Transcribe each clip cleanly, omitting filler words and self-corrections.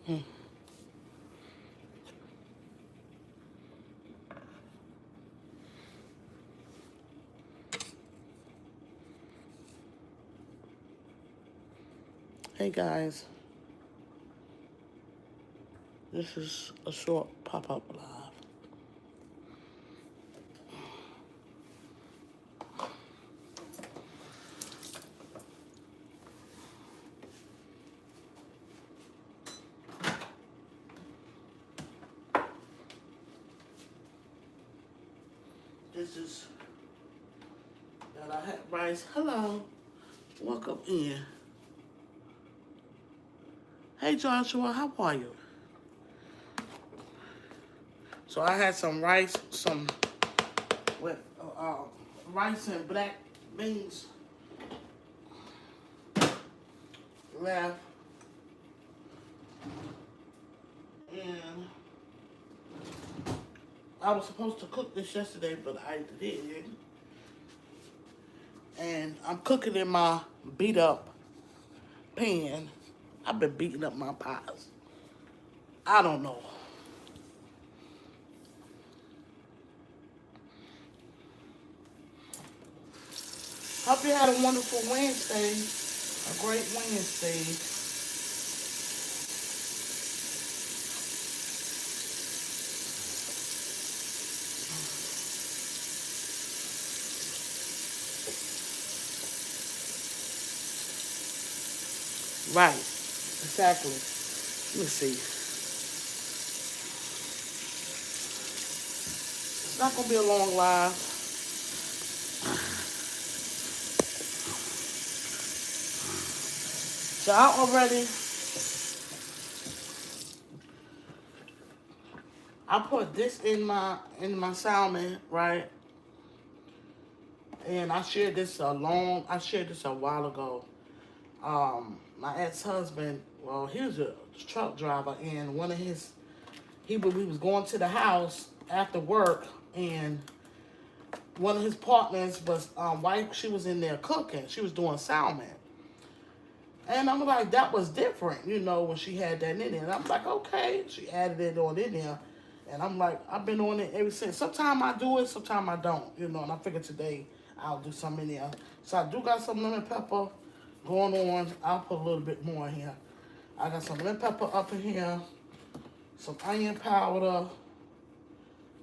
Mm. Hey guys, this is a short pop-up live. This is that I had rice. Hello, welcome in. Hey Joshua, how are you? So I had some rice, some with rice and black beans left, and I was supposed to cook this yesterday, but I didn't. And I'm cooking in my beat up pan. I've been beating up my pies. I don't know. Hope you had a wonderful Wednesday, a great Wednesday. Right, exactly. Let me see. It's not gonna be a long live. So I already, I put this in my salmon, right? And I shared this a while ago. My ex-husband, well, he was a truck driver, and we was going to the house after work, and one of his partners was wife. She was in there cooking. She was doing salmon, and I'm like, that was different, when she had that in there. And I'm like, okay, she added it on in there, and I'm like, I've been on it ever since. Sometimes I do it, sometimes I don't, And I figured today I'll do some in there. So I do got some lemon pepper going on. I'll put a little bit more in here. I got some lemon pepper up in here, some onion powder.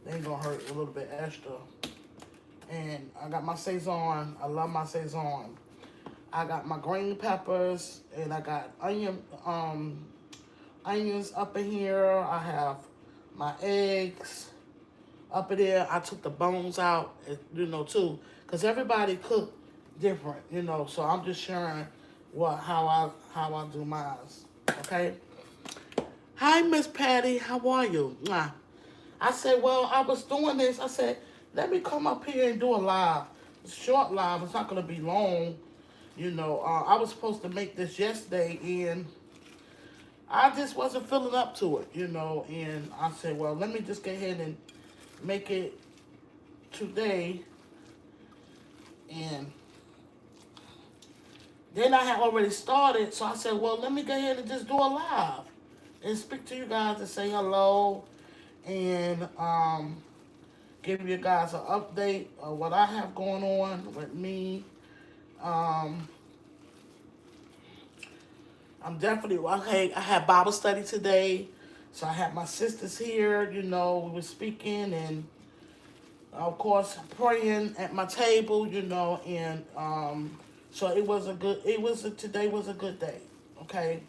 They ain't gonna hurt, a little bit extra. And I got my Saison. I love my Saison. I got my green peppers, and I got onions up in here. I have my eggs up in there. I took the bones out, too, because everybody cook different, So I'm just sharing how I do mine. Okay. Hi, Miss Patty. How are you? Mwah. I said, well, I was doing this. I said, let me come up here and do a live. It's a short live. It's not going to be long. I was supposed to make this yesterday, and I just wasn't feeling up to it, And I said, well, let me just go ahead and make it today. And then I had already started, so I said, well, let me go ahead and just do a live and speak to you guys and say hello and give you guys an update of what I have going on with me. I'm definitely, okay, I had Bible study today, so I had my sisters here, we were speaking and, of course, praying at my table, and so today was a good day, okay?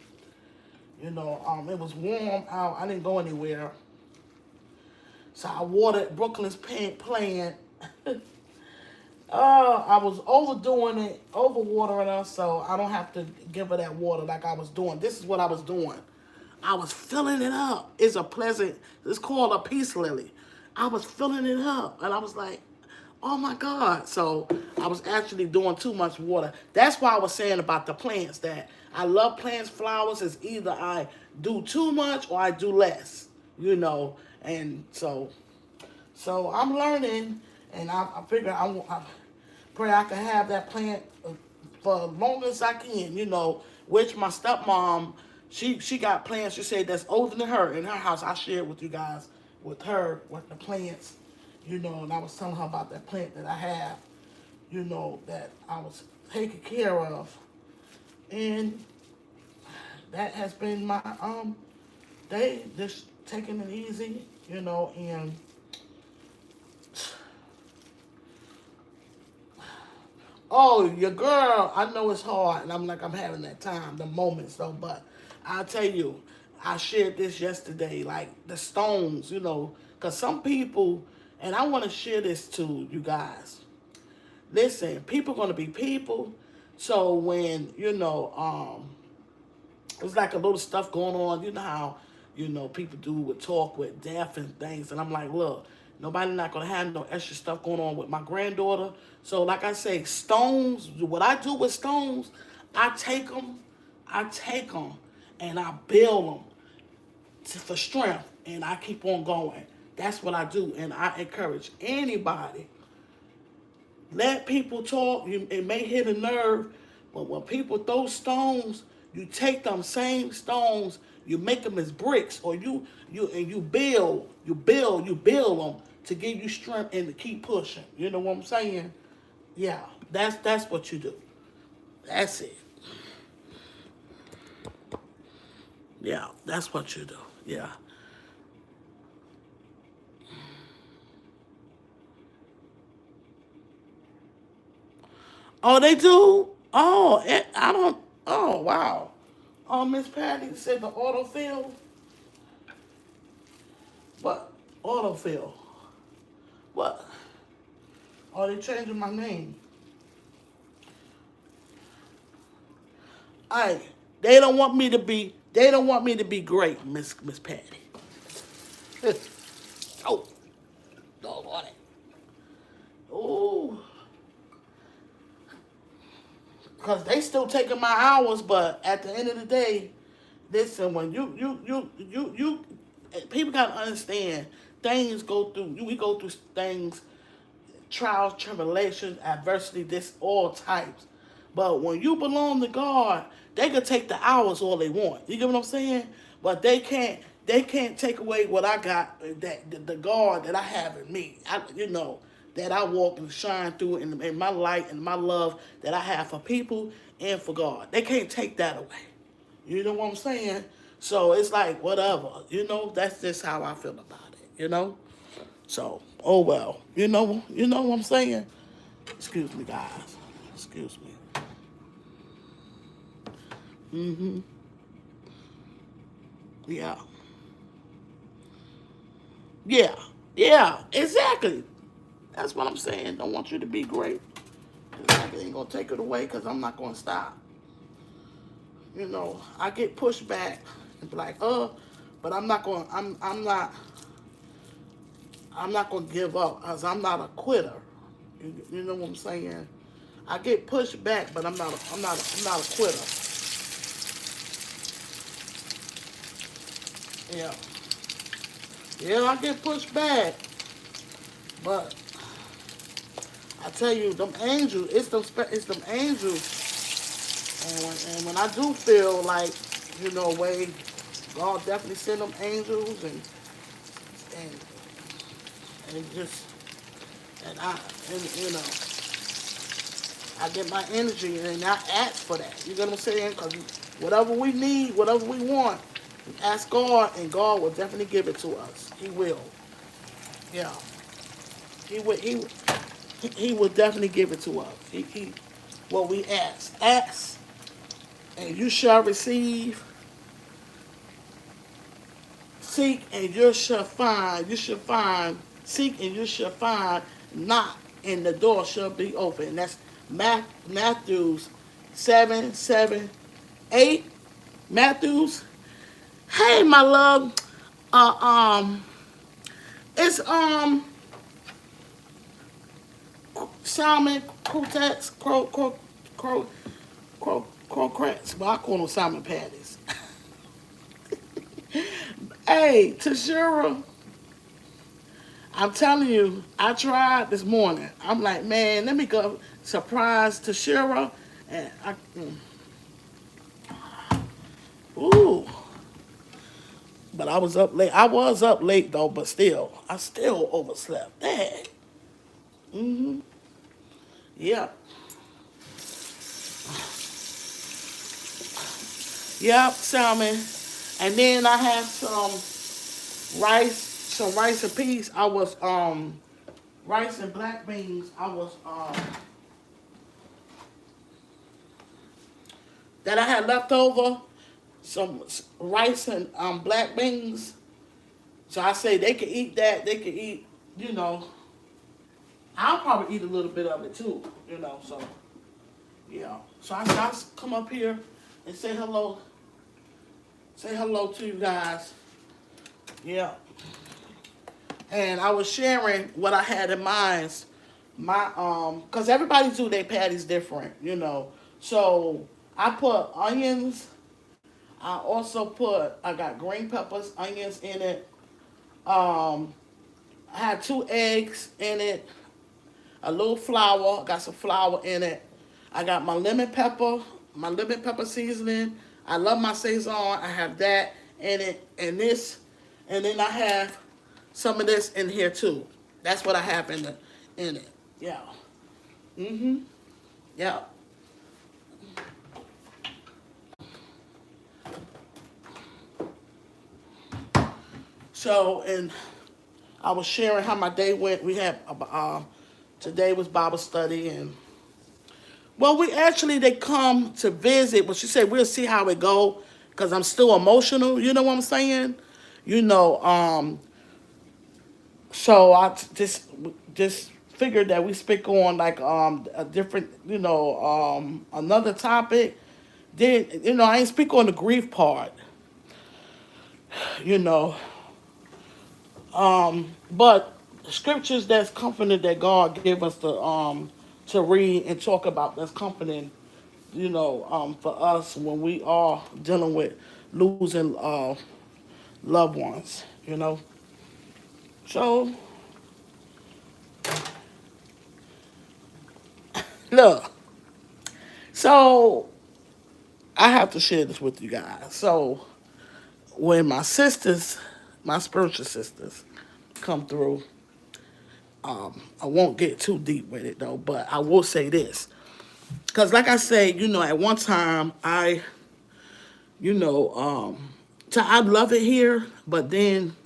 It was warm out, I didn't go anywhere, so I watered Brooklyn's plant. I was overdoing it, overwatering her, so I don't have to give her that water like I was doing. This is what I was doing. I was filling it up. It's called a peace lily. I was filling it up, and I was like, oh my God. So I was actually doing too much water. That's why I was saying about the plants that I love plants, flowers. Is either I do too much or I do less, and so I'm learning, and I figure I pray I can have that plant for as long as I can, which my stepmom, She got plants. She said that's older than her in her house. I shared with you guys with her what the plants, and I was telling her about that plant that I have, that I was taking care of, and that has been my day, just taking it easy, and oh, your girl, I know it's hard, and I'm having that time, the moments though, but I'll tell you, I shared this yesterday, like the stones, because some people, and I want to share this to you guys. Listen, people gonna be people, so when it's like a little stuff going on. You know how, people do with talk with death and things. And I'm like, look, nobody not going to have no extra stuff going on with my granddaughter. So like I say, stones, what I do with stones, I take them and I build them for strength. And I keep on going. That's what I do. And I encourage anybody. Let people talk. It may hit a nerve, but when people throw stones, you take them same stones, you make them as bricks, or you build them to give you strength and to keep pushing. You know what I'm saying? Yeah, that's what you do. That's it. Yeah, that's what you do. Yeah. Oh, they do? Oh, I don't. Oh, wow. Oh, Miss Patty said the autofill. What? Autofill. What? Oh, they changing my name. Hey, they don't want me to be. They don't want me to be great, Miss Patty. Oh, doggone it. Oh, because they still taking my hours, but at the end of the day, listen, when people gotta understand, things go through. We go through things, trials, tribulations, adversity, this all types. But when you belong to God, they can take the hours all they want. You get what I'm saying? But they can't. They can't take away what I got. That the God that I have in me. That I walk and shine through in my light and my love that I have for people and for God. They can't take that away. You know what I'm saying? So it's like whatever. That's just how I feel about it. So, oh well. You know what I'm saying? Excuse me, guys. Excuse me. Mm-hmm. Yeah. Yeah. Yeah. Exactly. That's what I'm saying. Don't want you to be great. I ain't gonna take it away because I'm not gonna stop. I get pushed back and be like, but I'm not going. I'm not gonna give up because I'm not a quitter. You know what I'm saying? I get pushed back, but I'm not a quitter. Yeah. Yeah, I get pushed back, but I tell you, them angels, it's them angels, and when I do feel like, way, God definitely send them angels and and just and I get my energy and I ask for that. You get what I'm saying? Because whatever we need, whatever we want, we ask God, and God will definitely give it to us. He will. Yeah. He will. He will definitely give it to us. What we ask, and you shall receive. Seek and you shall find. You shall find. Seek and you shall find. Knock and the door shall be open. That's Matthew's 7:7, 8. Matthew's. Hey, my love. Uh, um, it's salmon, croquettes, croquettes. Well, I call them salmon patties. Hey, Tashira, I'm telling you, I tried this morning. I'm like, man, let me go surprise Tashira. And ooh, But I was up late. I was up late though, but still, I still overslept. Dang. Mhm. Yep. Yep. Salmon. And then I had some rice and peas. I was rice and black beans. I was that I had left over. Some rice and black beans. So I say they could eat that. They could eat, you know. I'll probably eat a little bit of it too, you know. So yeah. So I come up here and say hello. Say hello to you guys. Yeah. And I was sharing what I had in mind. My cause everybody do their patties different, you know. So I put onions. I got green peppers, onions in it. Um, I had 2 eggs in it, a little flour. Got some flour in it. I got my lemon pepper seasoning. I love my saison. I have that in it, and this, and then I have some of this in here too. That's what I have in it. Yeah. Mhm. Yeah. So, and I was sharing how my day went. We had today was Bible study, and well, we actually they come to visit, but she said we'll see how it go because I'm still emotional. You know what I'm saying? You know, so just figured that we speak on like a different, another topic. Then I ain't speak on the grief part. You know, but scriptures that's comforting that God gave us to read and talk about that's comforting, for us when we are dealing with losing loved ones, So look, so I have to share this with you guys. So when my sisters, my spiritual sisters, come through, I won't get too deep with it though, but I will say this. Because, like I say, at one time, you know, um, I love it here, but then,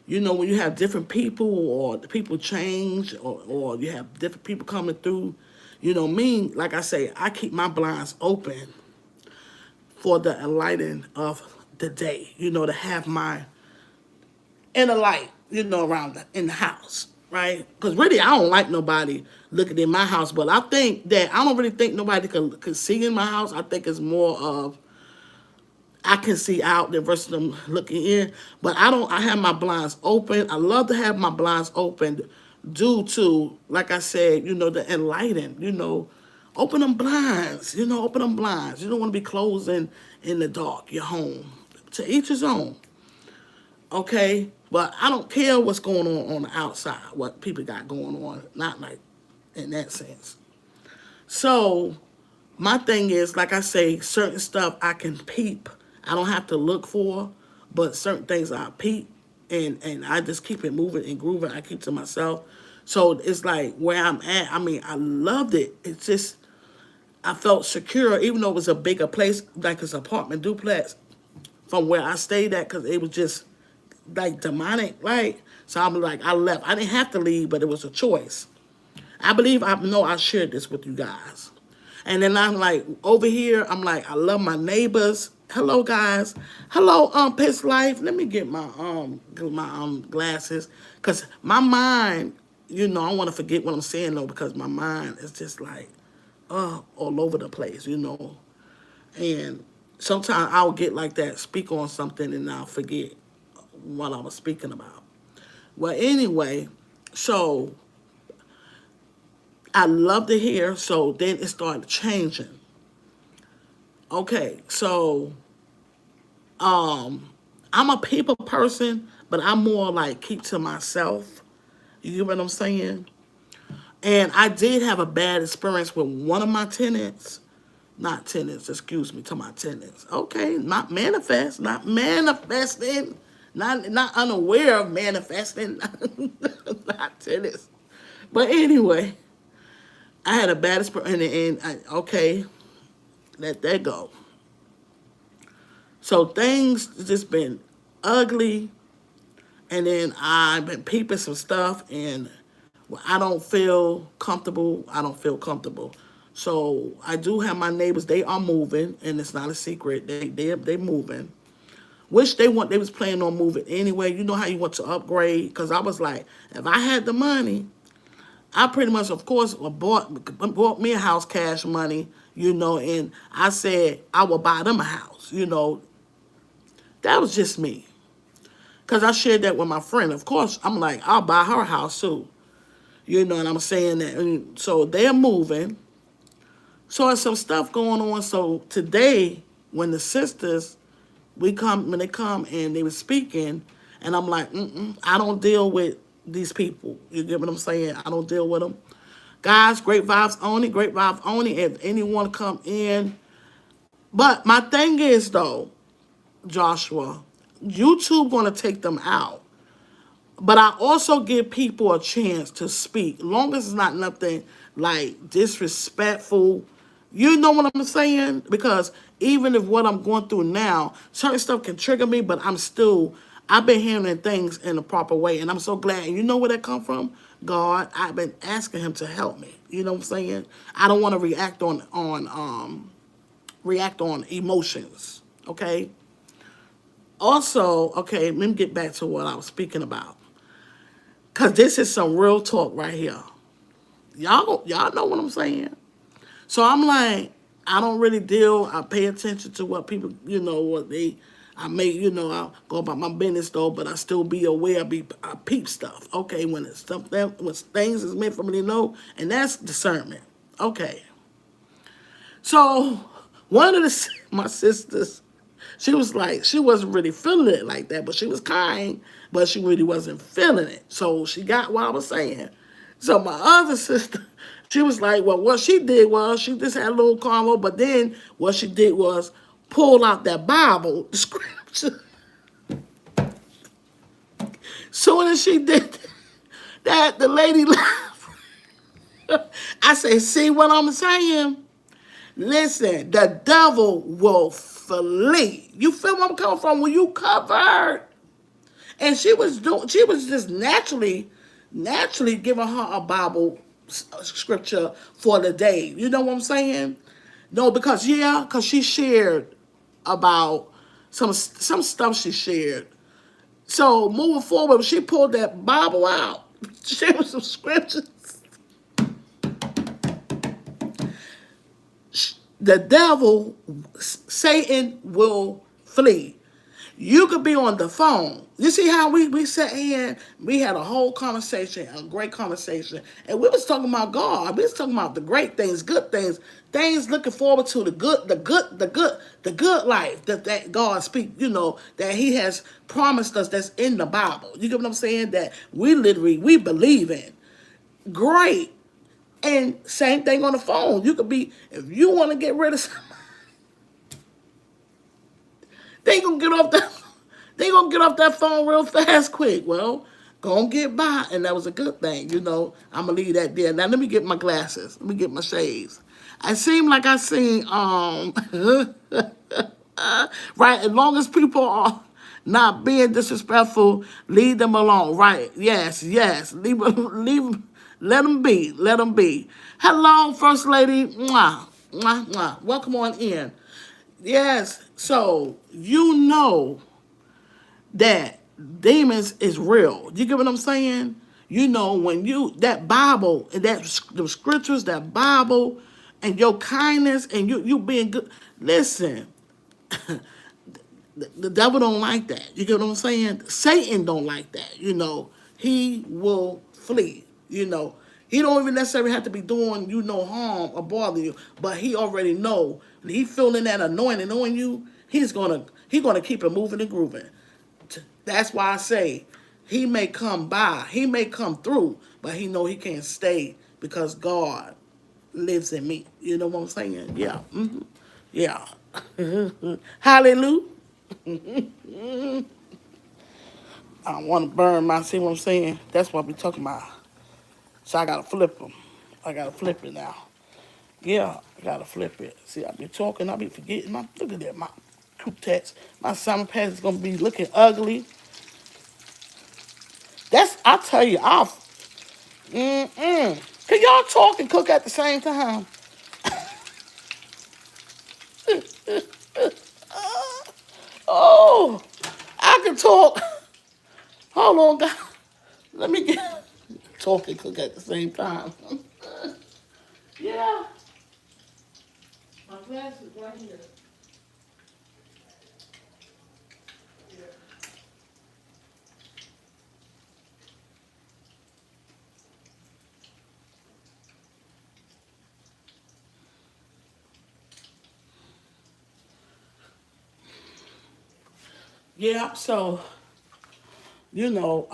when you have different people or the people change or you have different people coming through, me, like I say, I keep my blinds open for the enlightening of the day, to have my inner light, around in the house, right? Because really, I don't like nobody looking in my house, but I think that I don't really think nobody could see in my house. I think it's more of I can see out there versus them looking in. But I don't. I have my blinds open. I love to have my blinds open, due to, like I said, the enlighten. Open them blinds. Open them blinds. You don't want to be closing in the dark. Your home. To each his own. Okay, but I don't care what's going on the outside. What people got going on. Not like in that sense. So my thing is, like I say, certain stuff I can peep. I don't have to look for, but certain things I peep, and I just keep it moving and grooving. I keep to myself. So it's like where I'm at. I mean, I loved it. It's just I felt secure, even though it was a bigger place, like this apartment duplex from where I stayed at, because it was just like demonic, right? So I'm like, I left. I didn't have to leave, but it was a choice. I believe I know I shared this with you guys. And then I'm like, over here, I'm like, I love my neighbors. Hello, guys. Hello, Piss Life. Let me get my glasses. Because my mind, I want to forget what I'm saying, though, because my mind is just like, all over the place. And sometimes I'll get like that, speak on something, and I'll forget what I was speaking about. Well, anyway, so I love to hear. So then it started changing. Okay, so I'm a people person, but I'm more like keep to myself. You get what I'm saying? And I did have a bad experience with one of my tenants. Not tenants, excuse me, to my tenants. Okay, not manifesting. not unaware of manifesting, not to this. But anyway, I had a bad experience, okay, let that go. So things just been ugly, and then I've been peeping some stuff, and I don't feel comfortable. I don't feel comfortable. So I do have my neighbors. They are moving, and it's not a secret. They moving. Which they was planning on moving anyway. You know how you want to upgrade? Because I was like, if I had the money, I pretty much, of course, bought me a house, cash money, and I said I would buy them a house. That was just me. Because I shared that with my friend. Of course, I'm like, I'll buy her a house too. And I'm saying that. And so they're moving. So there's some stuff going on. So today, when the sisters, when they come and they were speaking, and I'm like, I don't deal with these people. You get what I'm saying? I don't deal with them. Guys, great vibes only, great vibes only. If anyone come in. But my thing is, though, Joshua, YouTube going to take them out. But I also give people a chance to speak, long as it's not nothing like disrespectful. You know what I'm saying? Because even if what I'm going through now, certain stuff can trigger me, but I've been handling things in the proper way, and I'm so glad. And you know where that come from? God. I've been asking Him to help me. You know what I'm saying? I don't want to react on emotions. Okay. Also, okay, let me get back to what I was speaking about. Cause this is some real talk right here. Y'all know what I'm saying. So I'm like, I don't really I pay attention to what people, I may, I'll go about my business though, but I still be aware, I peep stuff. Okay, when things is meant for me to know, and that's discernment. Okay. So one of my sisters, she was like, she wasn't really feeling it like that, but she was kind, but she really wasn't feeling it. So she got what I was saying. So my other sister, she was like, well, what she did was she just had a little convo, but then what she did was pull out that Bible, the scripture. Soon as she did that, the lady laughed. I say, see what I'm saying? Listen, the devil will flee. You feel where I'm coming from? When you covered, and she was just naturally giving her a Bible scripture for the day. You know what I'm saying? No, because she shared about some stuff she shared. So moving forward, she pulled that Bible out, shared some scriptures. The devil, Satan will flee. You could be on the phone. You see how we sat here, we had a whole conversation, a great conversation, and we was talking about God. We was talking about the great things, good things looking forward to the good life that God speak, that He has promised us that's in the Bible. You get what I'm saying? That we believe in. Great. And same thing on the phone. You could be, if you want to get rid of somebody, they gonna get off that phone real fast, quick. Well, gonna get by, and that was a good thing. I'm gonna leave that there. Now let me get my glasses. Let me get my shades. I seem like I seen right. As long as people are not being disrespectful, leave them alone. Right? Yes. Leave. Let them be. Let them be. Hello, First Lady. Mwah, mwah, mwah. Welcome on in. Yes. So that demons is real. You get what I'm saying? When that Bible and the scriptures, that Bible, and your kindness and you being good. Listen, the devil don't like that. You get what I'm saying? Satan don't like that. He will flee. He don't even necessarily have to be doing you no harm or bother you, but he already know. He feeling that anointing on you. He's gonna keep it moving and grooving. That's why I say he may come by, he may come through, but he know he can't stay because God lives in me. You know what I'm saying? Yeah. Yeah. Hallelujah. I don't want to burn my, see what I'm saying? That's what we talking about. So I gotta flip them. I gotta flip it now. Yeah, I gotta flip it. See, I be talking, I be forgetting. Look at that, my croquettes. My salmon patties is gonna be looking ugly. I tell you, Can y'all talk and cook at the same time? Oh, I can talk. Hold on, guys. Let me get talk and cook at the same time. Yeah. My glass is right here. Yeah, so you know,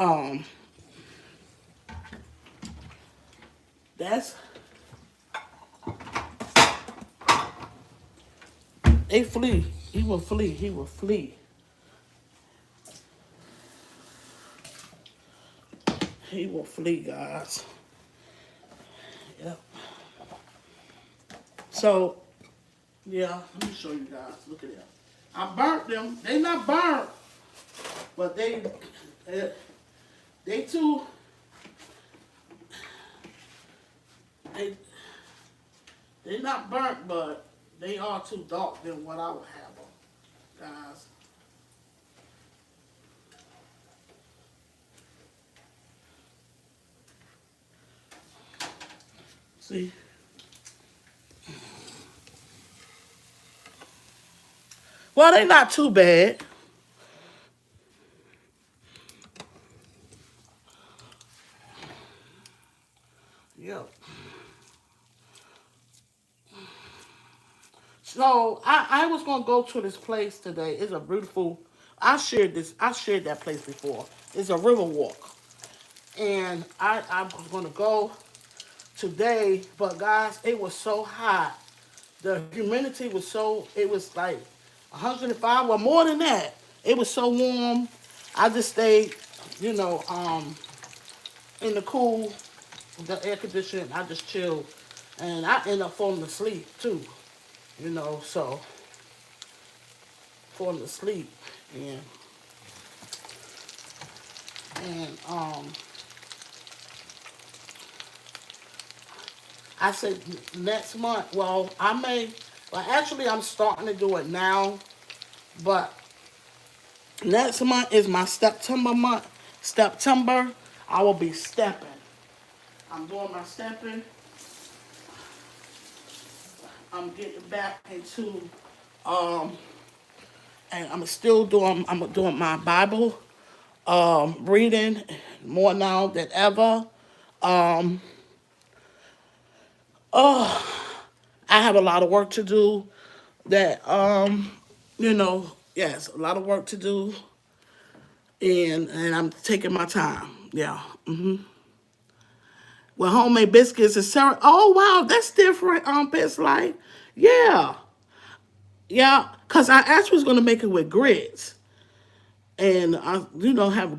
that's they flee. He will flee. He will flee. He will flee, guys. Yep. So yeah, let me show you guys. Look at that. I burnt them. They not burnt, but uh, they too. They they not burnt, but they are too dark than what I would have them, guys. See. Well, they not too bad. Yep. So I was gonna go to this place today. It's a beautiful. I shared that place before. It's a river walk, and I was gonna go today, but guys, it was so hot. The humidity was so. It was like 105 or more than that. It was so warm. I just stayed, you know, in the cool, the air conditioning. I just chilled, and I ended up falling asleep too. You know, so falling asleep, and and I said next month. Well, I may. Well, actually, I'm starting to do it now, but next month is my September month. September, I will be stepping. I'm doing my stepping. I'm getting back into um, and I'm doing my Bible reading more now than ever. Um, oh, I have a lot of work to do. That yes, a lot of work to do, and I'm taking my time. Yeah. Well, homemade biscuits is Sarah. Oh wow, that's different. It's like, yeah, yeah. Cause I actually was gonna make it with grits, and I, have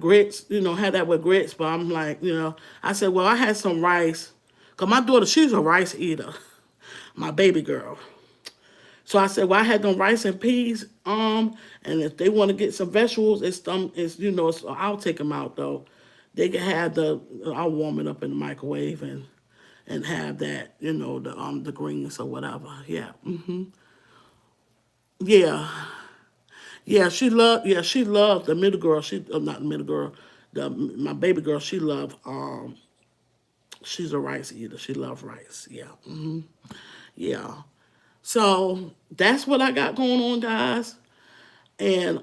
grits. Have that with grits. But I'm like, I said, well, I had some rice. Cause my daughter, she's a rice eater. My baby girl. So I said, well, I had them rice and peas. And if they want to get some vegetables, I'll take them out though. They can have I'll warm it up in the microwave and have that, the greens or whatever. Yeah, yeah, yeah. She loved the middle girl. Not the middle girl, my baby girl. She's a rice eater. She loves rice. Yeah, yeah. So that's what I got going on, guys. And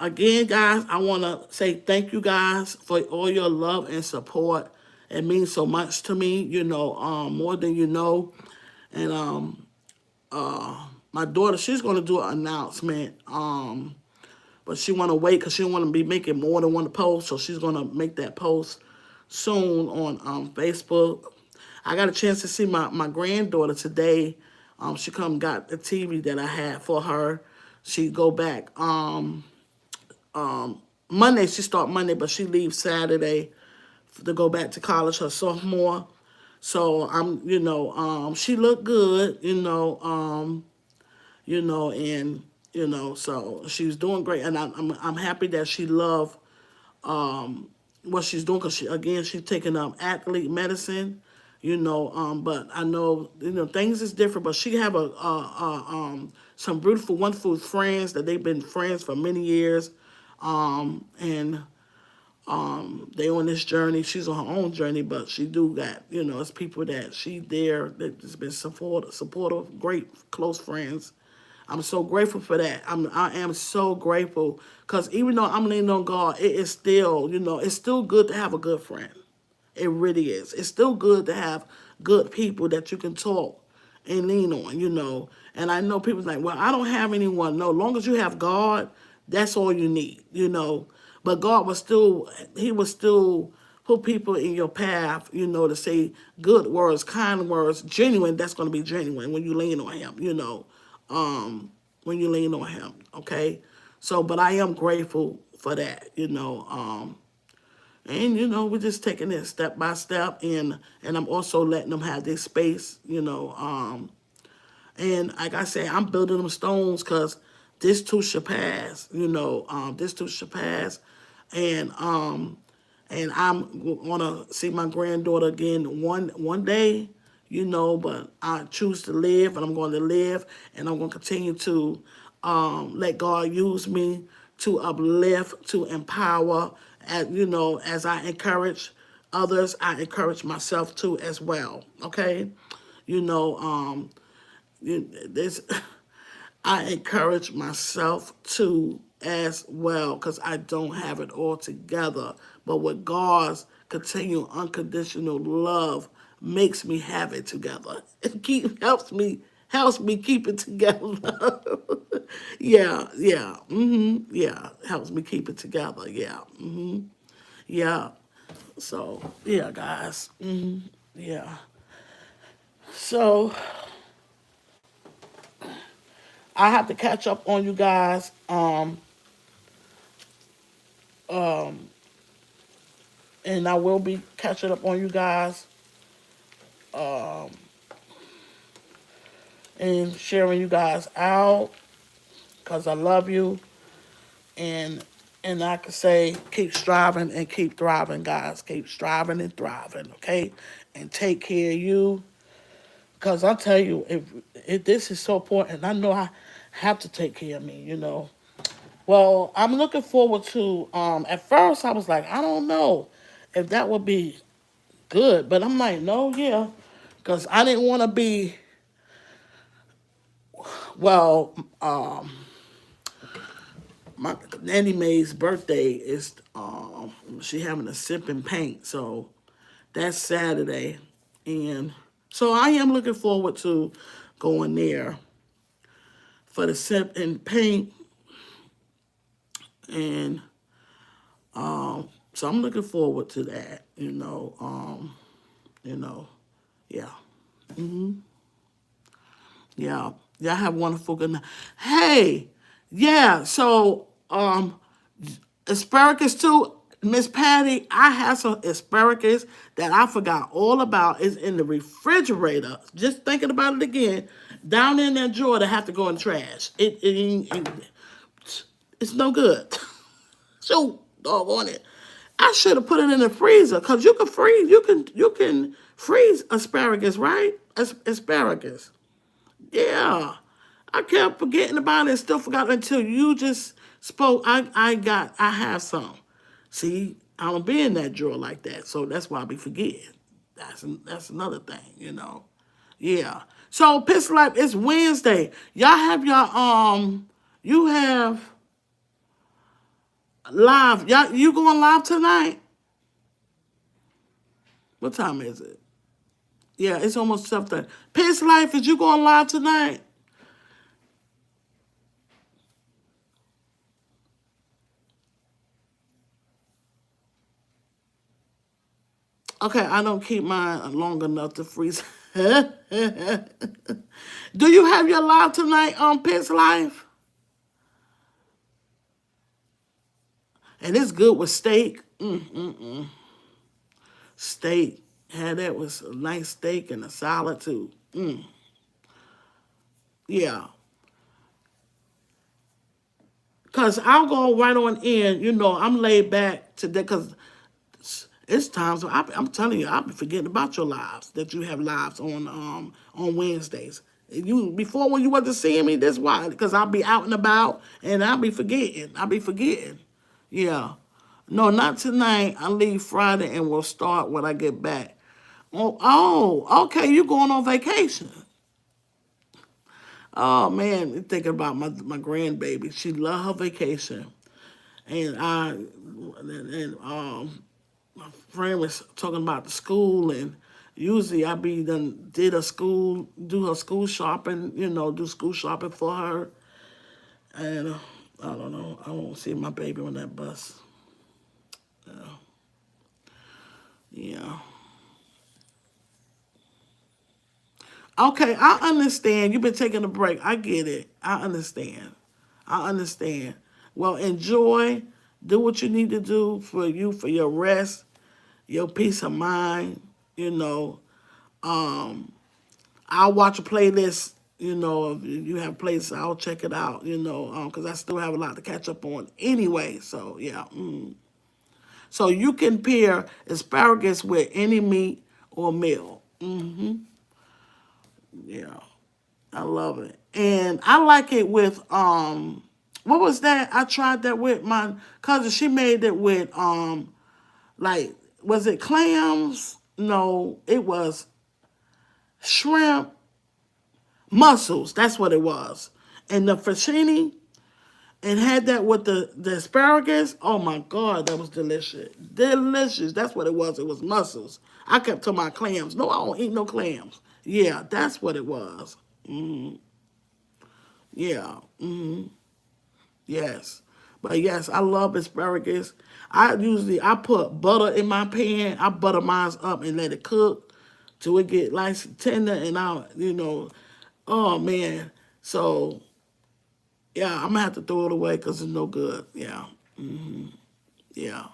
again, guys, I want to say thank you guys for all your love and support. It means so much to me, more than you know. And my daughter, she's going to do an announcement, but she want to wait because she don't want to be making more than one post. So she's going to make that post soon on Facebook. I got a chance to see my granddaughter today. She come got the TV that I had for her. She go back Monday. She start Monday, but she leaves Saturday to go back to college, her sophomore. So she looked good, and so she's doing great, and I'm happy that she loved what she's doing because she's taking athlete medicine, but I know things is different, but she have some beautiful, wonderful friends that they've been friends for many years, and they on this journey. She's on her own journey, but she do got it's people that she there that's been supportive, great close friends. I'm so grateful for that. I am so grateful because even though I'm leaning on God, it is still it's still good to have a good friend. It really is. It's still good to have good people that you can talk and lean on. And I know people's like, well, I don't have anyone. No, long as you have God, that's all you need. But God He was still put people in your path, to say good words, kind words, genuine. That's going to be genuine when you lean on Him. When you lean on Him, okay? So, but I am grateful for that. And we're just taking it step by step, and I'm also letting them have their space. And like I said, I'm building them stones because this too shall pass. This too shall pass, and I'm gonna see my granddaughter again one day. But I choose to live, and I'm going to live, and I'm going to continue to let God use me to uplift, to empower, as I encourage others, I encourage myself too as well. Okay, you know, this I encourage myself too as well because I don't have it all together. But with God's continual unconditional love makes me have it together. It helps me keep it together. Yeah, helps me keep it together. Yeah. So yeah, guys. Yeah. So I have to catch up on you guys. And I will be catching up on you guys, and sharing you guys out because I love you, and I can say keep striving and keep thriving, guys. Keep striving and thriving, okay? And take care of you because I tell you, if this is so important, I know I have to take care of me. Well, I'm looking forward to. At first, I was like, I don't know if that would be good, but I'm like, no, yeah, because I didn't want to be. Well, my Nanny Mae's birthday is she having a sip and paint, so that's Saturday, and so I am looking forward to going there for the sip and paint, and so I'm looking forward to that. You know, yeah, yeah. Y'all have a wonderful good night. Hey, yeah. So asparagus too, Miss Patty. I have some asparagus that I forgot all about. Is in the refrigerator. Just thinking about it again, down in that drawer that have to go in the trash. It's no good. So doggone it. I should have put it in the freezer because you can freeze. You can freeze asparagus, right? Asparagus. Yeah. I kept forgetting about it and still forgot until you just spoke. I have some. See, I don't be in that drawer like that. So that's why I be forgetting. That's another thing. Yeah. So Piss Life, it's Wednesday. Y'all have you have live. Y'all you going live tonight? What time is it? Yeah, it's almost 7:30. Piss Life, is you going live tonight? Okay, I don't keep mine long enough to freeze. Do you have your live tonight on Pit's Life? And it's good with steak. Steak. Had that with a nice steak and a salad too. Yeah. Cause I'll go right on in. I'm laid back today. Cause it's times I'm telling you, I'll be forgetting about your lives that you have lives on Wednesdays. You before when you wasn't seeing me, that's why. Cause I'll be out and about and I'll be forgetting. I'll be forgetting. Yeah. No, not tonight. I leave Friday and we'll start when I get back. Okay. You going on vacation? Oh man, thinking about my grandbaby. She love her vacation, and my friend was talking about the school, and usually I be done did a school do her school shopping, do school shopping for her, and I don't know. I won't see my baby on that bus. Yeah. Okay, I understand. You've been taking a break. I get it. I understand. I understand. Well, enjoy. Do what you need to do for you, for your rest, your peace of mind. You know, um, I'll watch a playlist. If you have playlists, I'll check it out. Because I still have a lot to catch up on anyway. So yeah. So you can pair asparagus with any meat or meal. Yeah. I love it. And I like it with what was that? I tried that with my cousin. She made it with like was it clams? No, it was shrimp, mussels. That's what it was. And the fettuccine and had that with the asparagus. Oh my god, that was delicious. Delicious. That's what it was. It was mussels. I kept talking about clams. No, I don't eat no clams. Yeah, that's what it was. Yeah. Yes. But yes, I love asparagus. I put butter in my pan. I butter mine up and let it cook till it get nice and tender and oh man. So yeah, I'm gonna have to throw it away because it's no good. Yeah. Yeah.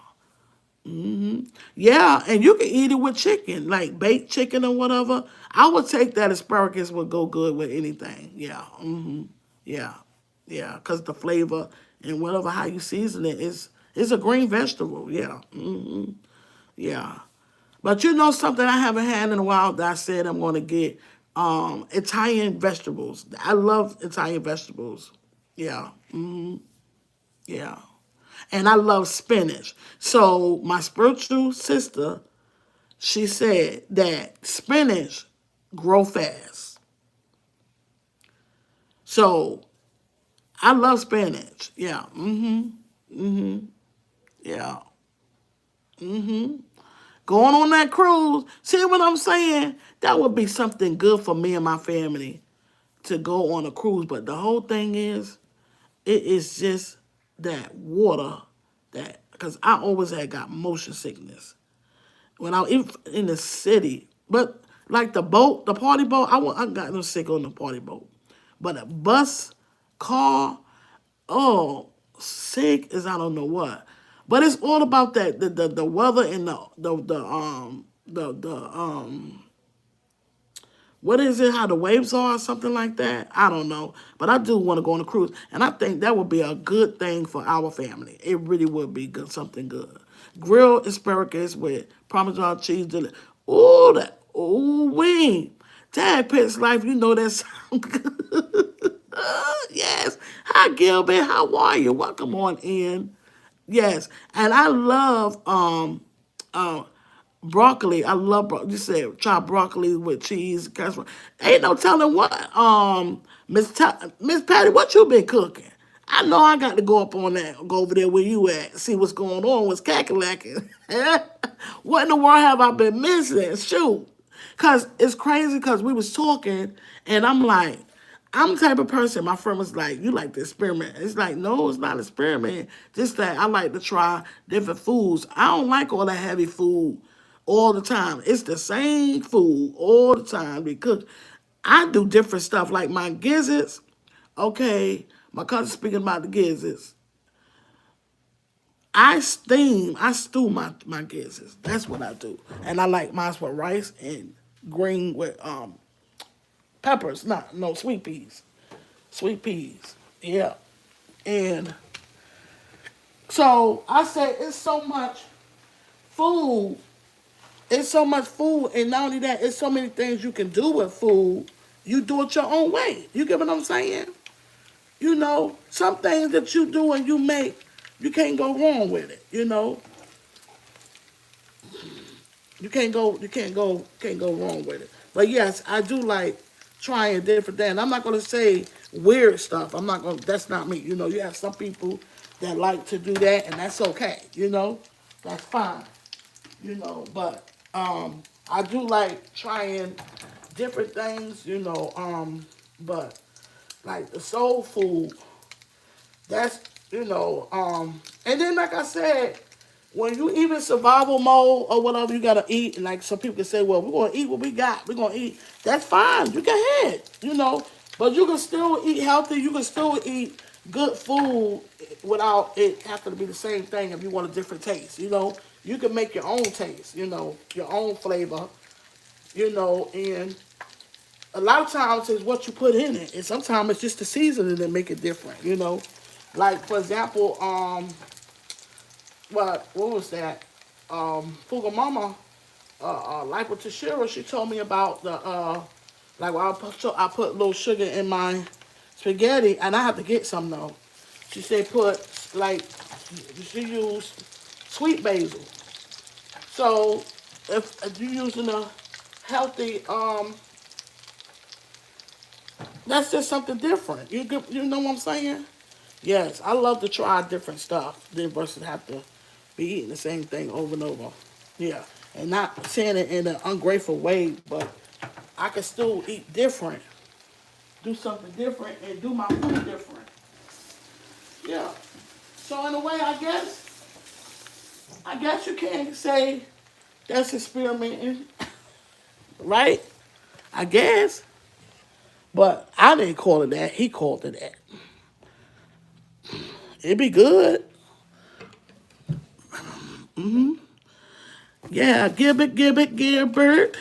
Yeah, and you can eat it with chicken, like baked chicken or whatever. I would take that asparagus would go good with anything. Yeah. Yeah. Yeah, because the flavor and whatever how you season it is a green vegetable. Yeah. Yeah. But something I haven't had in a while that I said I'm gonna get Italian vegetables. I love Italian vegetables. Yeah. Yeah. And I love spinach. So my spiritual sister, she said that spinach grow fast. So I love spinach. Yeah. Yeah. Going on that cruise. See what I'm saying? That would be something good for me and my family to go on a cruise. But the whole thing is, it is just that water that because I always had got motion sickness when I was in the city. But like the boat, the party boat, I got no sick on the party boat. But a bus, car, oh, sick is I don't know what. But it's all about that the weather and the what is it? How the waves are, or something like that? I don't know, but I do want to go on a cruise, and I think that would be a good thing for our family. It really would be good, something good. Grilled asparagus with Parmesan cheese. Oh, that wing. Dad Pitts life, that sounds good. Yes. Hi, Gilbert. How are you? Welcome on in. Yes, and I love uh, broccoli. I love you said try broccoli with cheese, casserole. Ain't no telling what Miss Patty, what you been cooking? I know I got to go up on that, go over there where you at, see what's going on, what's cackalacking. What in the world have I been missing? Shoot. Cause it's crazy cause we was talking and I'm like, I'm the type of person, my friend was like, you like to experiment. It's like, no, it's not an experiment. Just that I like to try different foods. I don't like all that heavy food all the time. It's the same food all the time. Because I do different stuff like my gizzards. Okay, my cousin speaking about the gizzards. I stew my gizzards. That's what I do. And I like mine with rice and green with peppers. Not no sweet peas. Sweet peas. Yeah. And so I say it's so much food. It's so much food, and not only that, it's so many things you can do with food. You do it your own way. You get what I'm saying? You know, some things that you do and you make, you can't go wrong with it. You know, can't go wrong with it. But yes, I do like trying different things. I'm not gonna say weird stuff. I'm not gonna. That's not me. You know, you have some people that like to do that, and that's okay. You know, that's fine. You know, but I do like trying different things. You know, but like the soul food, that's and then like I said, when you even survival mode or whatever, you gotta eat. And like some people can say, well, we're gonna eat what we got. We're gonna eat. That's fine. You can have it, but you can still eat healthy. You can still eat good food without it having to be the same thing. If you want a different taste, you can make your own taste. Your own flavor. And a lot of times it's what you put in it, and sometimes it's just the seasoning that make it different. Like for example, what was that? Fuga Mama, like with Tashira, she told me about the like when I put a little sugar in my spaghetti, and I have to get some though. She said put like she used sweet basil. So if you're using a healthy, that's just something different. You know what I'm saying? Yes, I love to try different stuff than versus have to be eating the same thing over and over. Yeah, and not saying it in an ungrateful way, but I can still eat different, do something different, and do my food different. Yeah. So in a way, I guess you can't say that's experimenting, right? I guess, but I didn't call it that. He called it that. It'd be good. Yeah, Gilbert.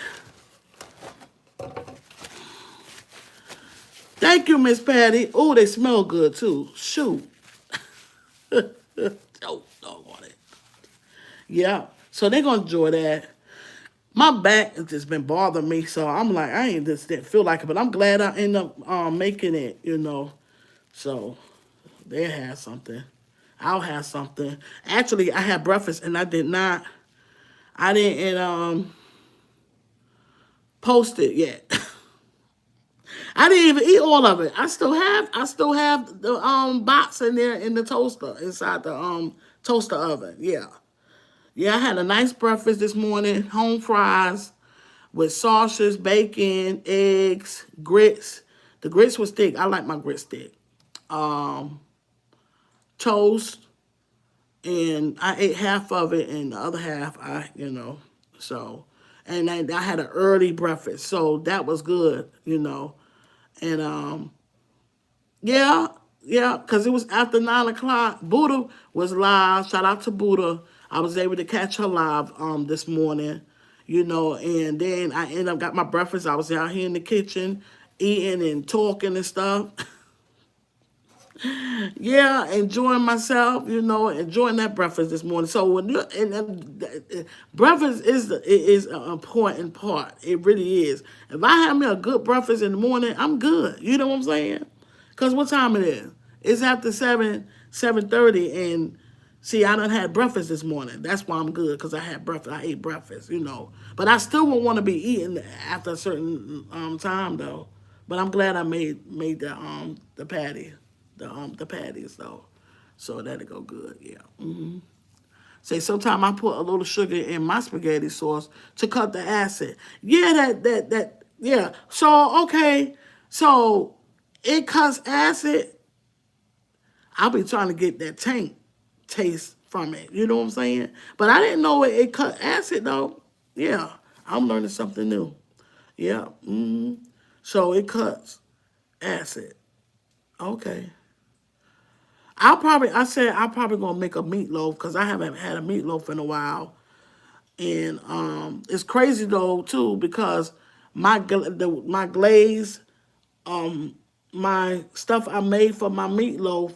Thank you, Miss Patty. Oh, they smell good too. Shoot. Oh, doggone it. Yeah. So they're gonna enjoy that. My back has just been bothering me, so I'm like, I ain't just didn't feel like it, but I'm glad I ended up making it. So they have something. I'll have something. Actually, I had breakfast and I didn't post it yet. I didn't even eat all of it. I still have the box in there in the toaster inside the toaster oven. Yeah. Yeah, I had a nice breakfast this morning. Home fries with sausage, bacon, eggs, grits. The grits was thick. I like my grits thick. Um, Toast, and I ate half of it, and the other half so, and I had an early breakfast, so that was good. And yeah, yeah, because it was after 9 o'clock. Buddha was live. Shout out to Buddha. I was able to catch her live this morning. And then I ended up got my breakfast. I was out here in the kitchen eating and talking and stuff. Yeah, enjoying myself, enjoying that breakfast this morning. So when you breakfast is an important part. It really is. If I have me a good breakfast in the morning, I'm good. You know what I'm saying? Cause what time it is? It's after 7:30, and see, I done had breakfast this morning. That's why I'm good. Cause I had breakfast. I ate breakfast. But I still won't want to be eating after a certain time though. But I'm glad I made the patty the patties though, so that'll go good. Yeah. Say sometimes I put a little sugar in my spaghetti sauce to cut the acid. Yeah, that yeah. So okay, so it cuts acid. I'll be trying to get that tank taste from it. You know what I'm saying? But I didn't know it cut acid though. Yeah, I'm learning something new. Yeah. So it cuts acid. Okay. I said I probably gonna make a meatloaf because I haven't had a meatloaf in a while, and it's crazy though too because my glaze, um, my stuff I made for my meatloaf,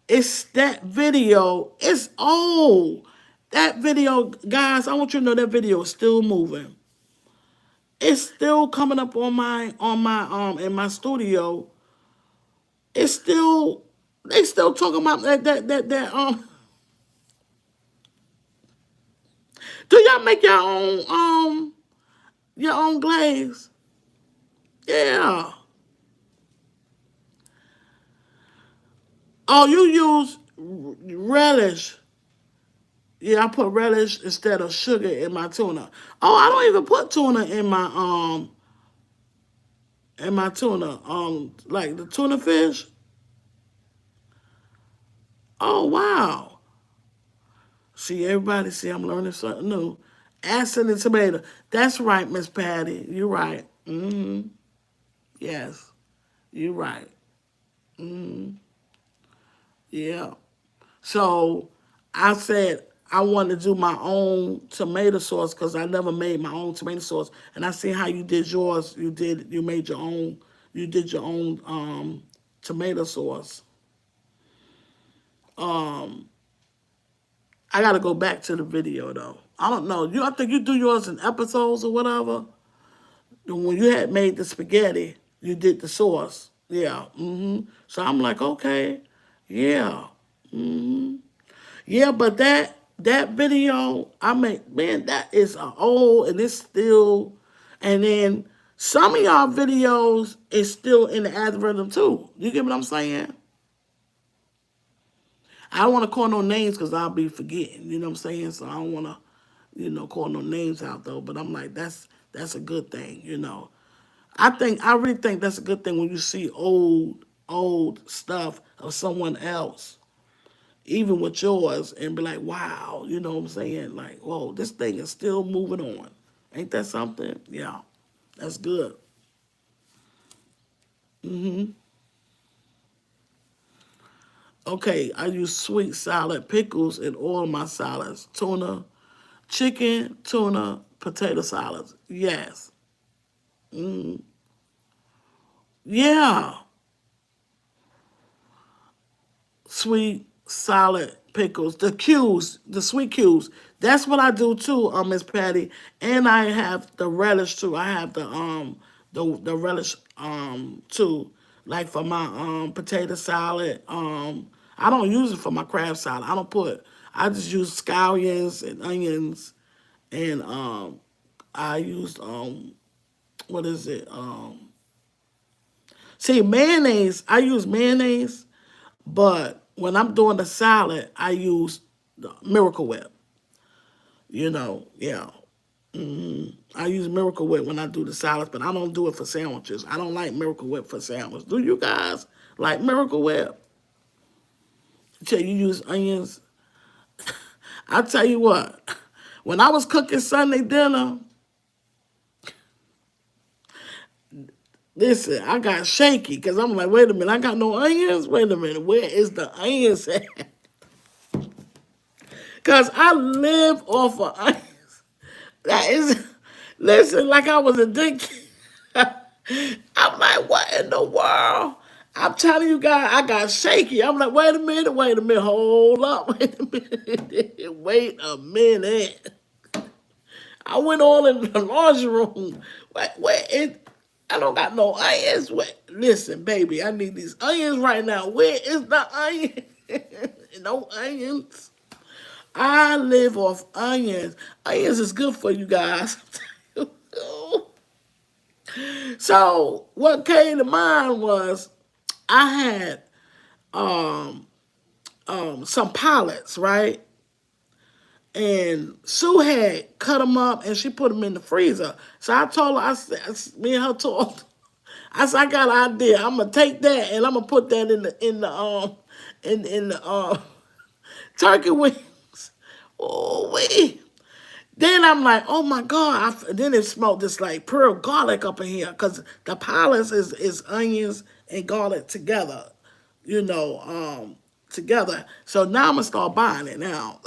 it's that video. It's old. That video, guys. I want you to know that video is still moving. It's still coming up on my in my studio. It's still they still talking about that. Do y'all make your own glaze? Yeah. Oh, you use relish. Yeah, I put relish instead of sugar in my tuna. Oh, I don't even put tuna in my tuna. Like the tuna fish. Oh wow. See, everybody see I'm learning something new. Acid and tomato. That's right, Miss Patty. You're right. Mm-hmm. Yes. You're right. Mm-hmm. Yeah. So I said I wanted to do my own tomato sauce because I never made my own tomato sauce. And I see how you did yours. You made your own. You did your own tomato sauce. Um, I got to go back to the video though. I don't know. I think you do yours in episodes or whatever. When you had made the spaghetti, you did the sauce. Yeah. So I'm like, okay, yeah. hmm Yeah, but that video I made, man, that is a old and it's still, and then some of y'all videos is still in the algorithm too. You get what I'm saying? I don't want to call no names because I'll be forgetting. You know what I'm saying? So I don't want to, call no names out though. But I'm like, that's a good thing. I really think that's a good thing when you see old stuff of someone else, even with yours, and be like, wow, you know what I'm saying? Like, whoa, this thing is still moving on. Ain't that something? Yeah, that's good. hmm Okay, I use sweet salad, pickles in all my salads. Tuna, chicken, tuna, potato salads. Yes. Mm. Yeah. Sweet salad pickles, the cubes, the sweet cubes. That's what I do too, Miss Patty. And I have the relish too. I have the relish too, like for my potato salad. I don't use it for my crab salad. I don't put. I just use scallions and onions, and I use what is it? See mayonnaise. I use mayonnaise. But when I'm doing the salad, I use the Miracle Whip. Yeah. I use Miracle Whip when I do the salads, but I don't do it for sandwiches. I don't like Miracle Whip for sandwiches. Do you guys like Miracle Whip? So you use onions. I tell you what, when I was cooking Sunday dinner, listen, I got shaky because I'm like, wait a minute, I got no onions. Wait a minute, where is the onions at? Because I live off of onions. That is, listen, like I was addicted. I'm like, what in the world? I'm telling you guys, I got shaky. I'm like, wait a minute, hold up, wait a minute, wait a minute. I went all in the laundry room. I don't got no onions. Wait, listen, baby, I need these onions right now. Where is the onion? No onions. I live off onions. Onions is good for you guys. So what came to mind was I had um some pallets, right? And Sue had cut them up and she put them in the freezer. So I told her, I said, me and her talked. I said, I got an idea. I'm gonna take that and I'm gonna put that in the turkey wings. Oh wait. Then I'm like, oh my God. Then it smelled just like pure garlic up in here because the palace is onions and garlic together. You know, together. So now I'm gonna start buying it now.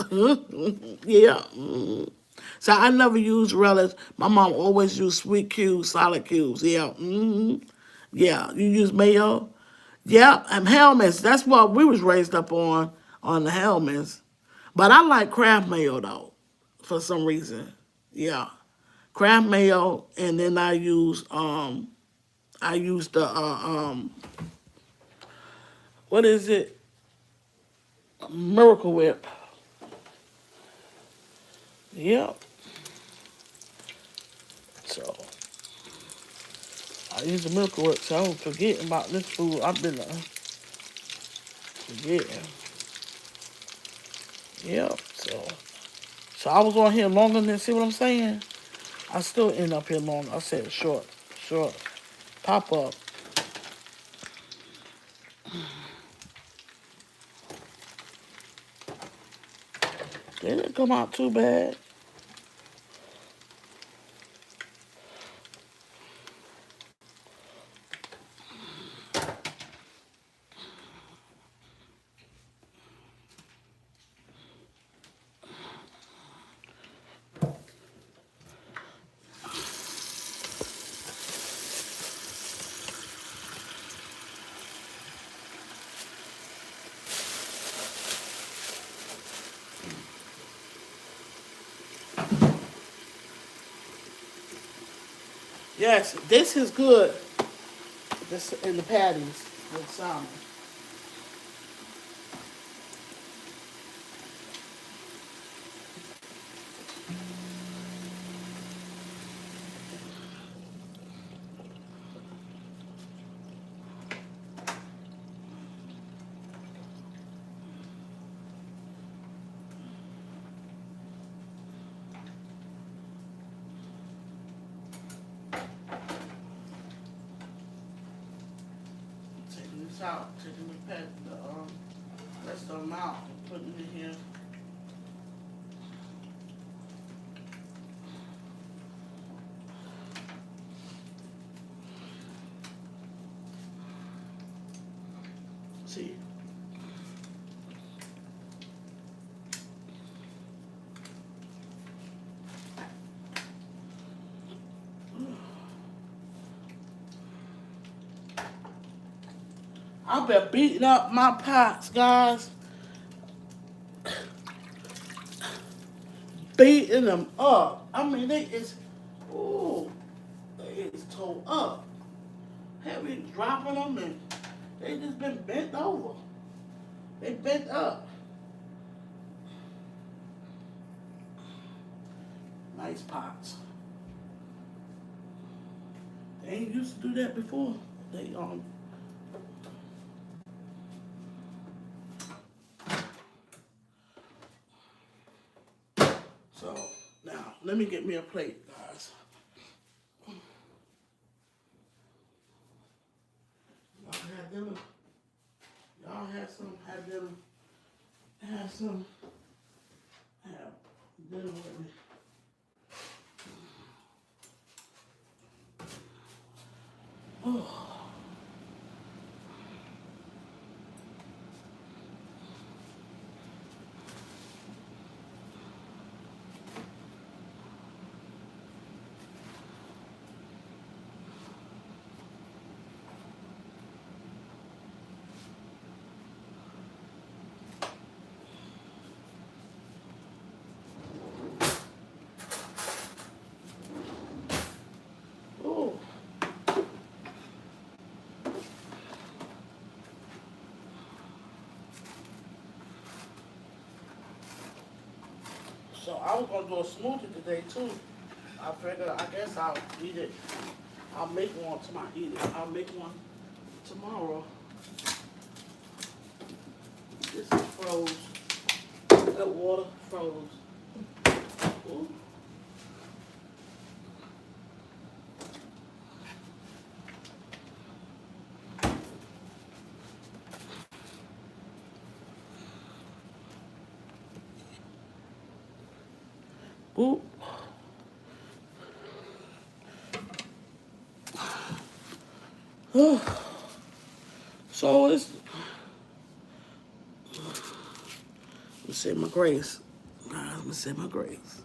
Yeah. So I never use relish. My mom always used sweet cubes, solid cubes. Yeah. Yeah. You use mayo. Yeah. And Hellman's. That's what we was raised up on the Hellman's. But I like Kraft mayo though, for some reason. Yeah. Kraft mayo, and then I use the what is it? Miracle Whip. Yep. So I use the Miracle Whip, so I'm forgetting about this food. I've been forgetting. Yep. So I was on here longer than, see what I'm saying? I still end up here long. I said short, pop up. They didn't come out too bad. Yes, this is good. This in the patties with salmon. Taking this out, taking the rest of them out, and putting it in here. See. I've been beating up my pots, guys. Beating them up. I mean, ooh, they is tore up. Heavy dropping them, and they just been bent over. They bent up. Nice pots. They ain't used to do that before. They So now let me get me a plate, guys. Y'all had dinner. Y'all had some. Had dinner. Have some. Have dinner with me. Oh. Oh. So I was gonna do a smoothie today too. I figured, I guess I'll eat it. I'll make one tomorrow. Eat it. I'll make one tomorrow. This is froze. That water froze. Ooh. Ooh. So Say my grace. Let me say my grace.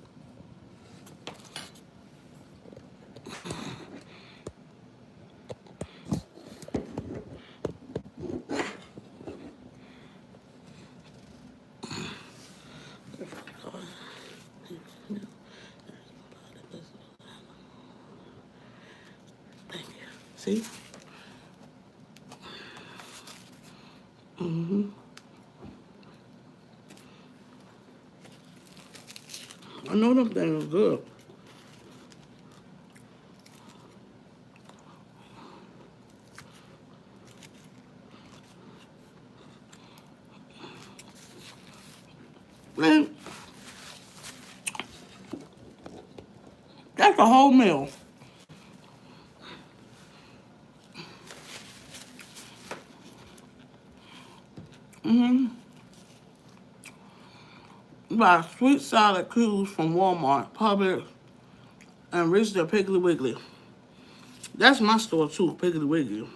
Thank you. See? I know them things are good. Man, that's a whole meal. Buy sweet salad cubes from Walmart, Publix, and reach their Piggly Wiggly. That's my store too, Piggly Wiggly.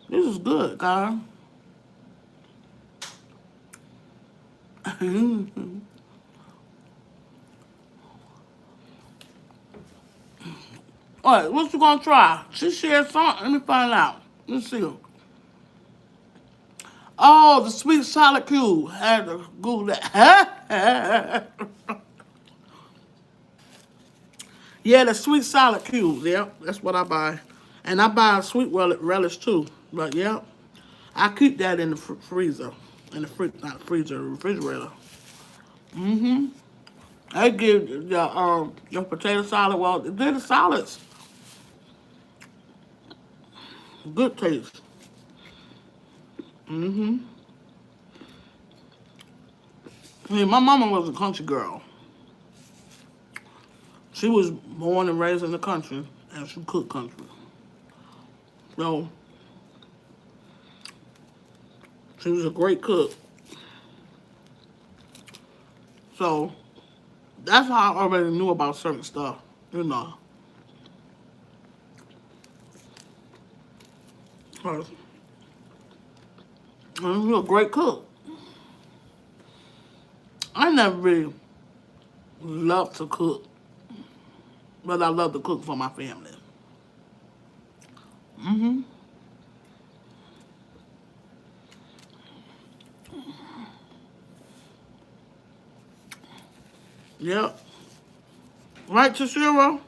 This is good, guys. Alright, what you gonna try? She shared something. Let me find out. Let's see. Oh, the sweet salad cube. Had to Google that. Yeah, the sweet salad cubes. Yeah, that's what I buy. And I buy a sweet relish too. But yeah, I keep that in the freezer. In the not freezer, refrigerator. I give your potato salad. Well, they're the salads. Good taste. Yeah, my mama was a country girl. She was born and raised in the country, and she cooked country. So she was a great cook. So that's how I already knew about certain stuff, you know. Her. And she was a great cook. I never really loved to cook, but I love to cook for my family. Yep. Right, Tashira?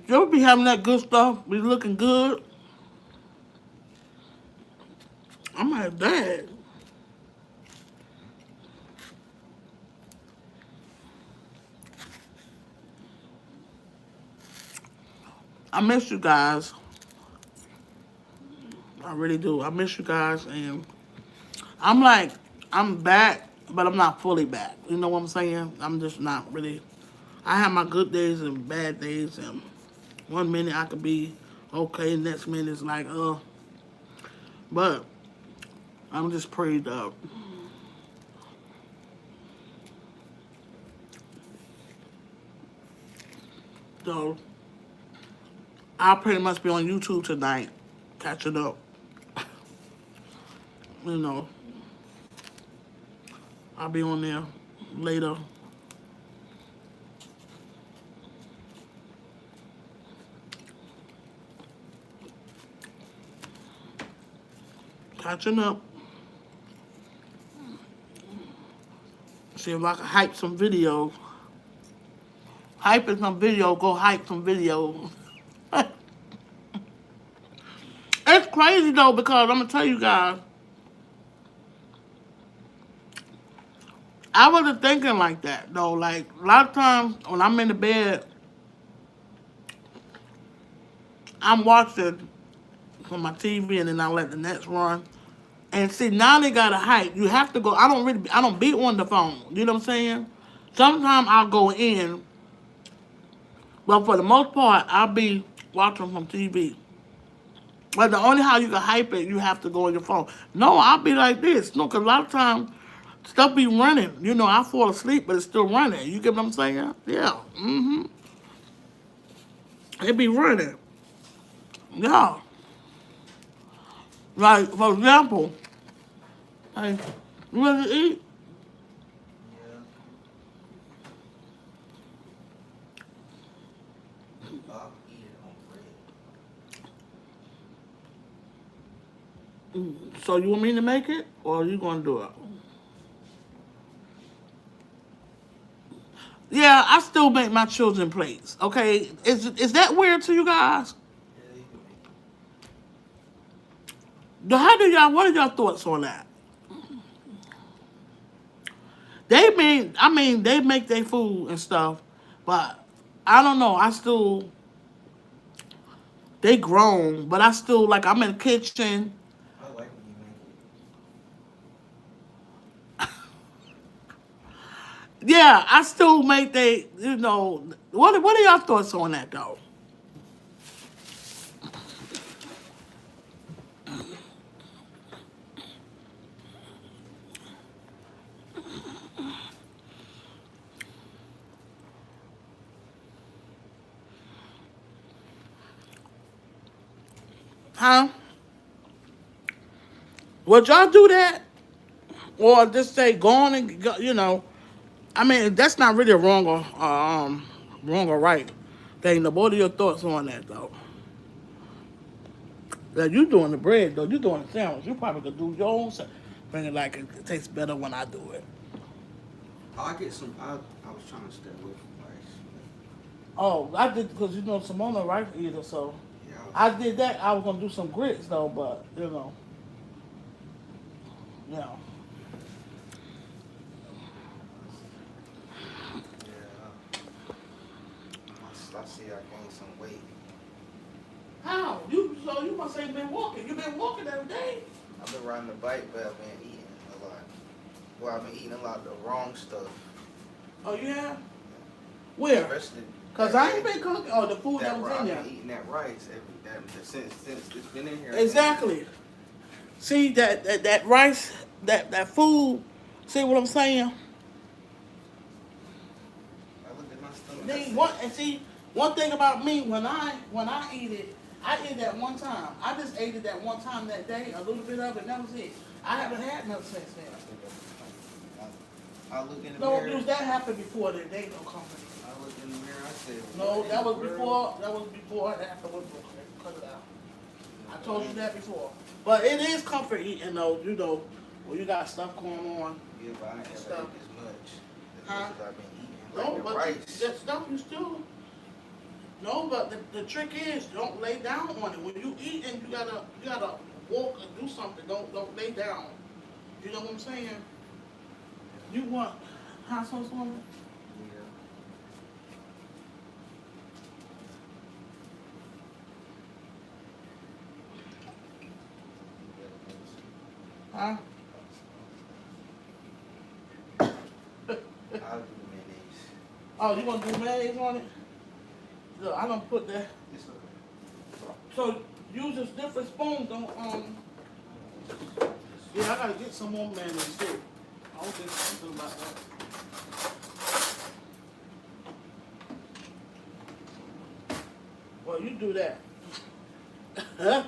You'll be having that good stuff, be looking good. I'm like, Dad. I miss you guys. I really do. I miss you guys, and I'm like, I'm back, but I'm not fully back. You know what I'm saying? I'm just not really. I have my good days and bad days, and one minute I could be okay, next minute it's like, but I'm just prayed up. So I'll pretty much be on YouTube tonight, catching up. You know, I'll be on there later. Catching up. See if I can hype some videos. Hyping some video, go hype some videos. It's crazy though, because I'm gonna tell you guys, I wasn't thinking like that though. Like a lot of times when I'm in the bed, I'm watching from my TV and then I let the Nets run. And see, now they got a hype. You have to go. I don't be on the phone. You know what I'm saying? Sometimes I'll go in, but for the most part, I'll be watching from TV. But the only how you can hype it, you have to go on your phone. No, I'll be like this. No, because a lot of times Stuff be running. You know, I fall asleep, but it's still running. You get what I'm saying? Yeah. Mm-hmm. It be running. Yeah. Like, for example, hey, you ready to eat? Yeah. I'll eat it on So you want me to make it, or are you gonna do it? Yeah, I still make my children plates. Okay, is that weird to you guys? bread. Yeah, you can make it. How do y'all? What are y'all thoughts on that? They make their food and stuff, but I don't know. I still, they grown, but I still like I'm in the kitchen. I like when you make it. Yeah, I still make they. What are y'all thoughts on that though? Huh? Would y'all do that, or just say go on and go, I mean, that's not really a wrong or right thing. What are your thoughts on that though? That you doing the bread though, you doing the sandwich. You probably could do your own sandwich. Bring it like it tastes better when I do it. I'll get some. I was trying to stay away from rice. Oh, I did because Simona rice eater, so Yeah, I did that. I was gonna do some grits though, but you know, yeah. I see I gained some weight. how you must say been walking. You been walking every day. I've been riding the bike, but I've been eating a lot. Well, I've been eating a lot of the wrong stuff. Oh yeah, where? Especially Cause I ain't been cooking. Oh, the food that was in I've there. been eating that rice since it's been in here. Exactly. See that rice, that food. See what I'm saying? I looked at my stomach. I Then said, one thing about me when I eat it, I eat it that one time. I just ate it that one time that day, a little bit of it, and that was it. I haven't had nothing since then. I look in the No, mirror. because that happened before the day no company. I looked in the mirror. I said, No, what in that the was world? before and afterwards. Cut it out. I told you that before. But it is comfort eating though, when you got stuff going on. Yeah, but I ain't ever Stuff. ate this much. As Huh? much as I've been eating. No, Like the but rice. that stuff you still. No, but the trick is don't lay down on it. When you eat and you gotta walk and do something. Don't lay down. You know what I'm saying? You want hot sauce on it? Yeah. Huh? I'll do mayonnaise. Oh, you gonna do mayonnaise on it? Look, I don't put that. It's okay. So use a different spoon. Don't Yeah, I gotta get some more mayonnaise too. I don't think something about that. Well, you do that. Huh?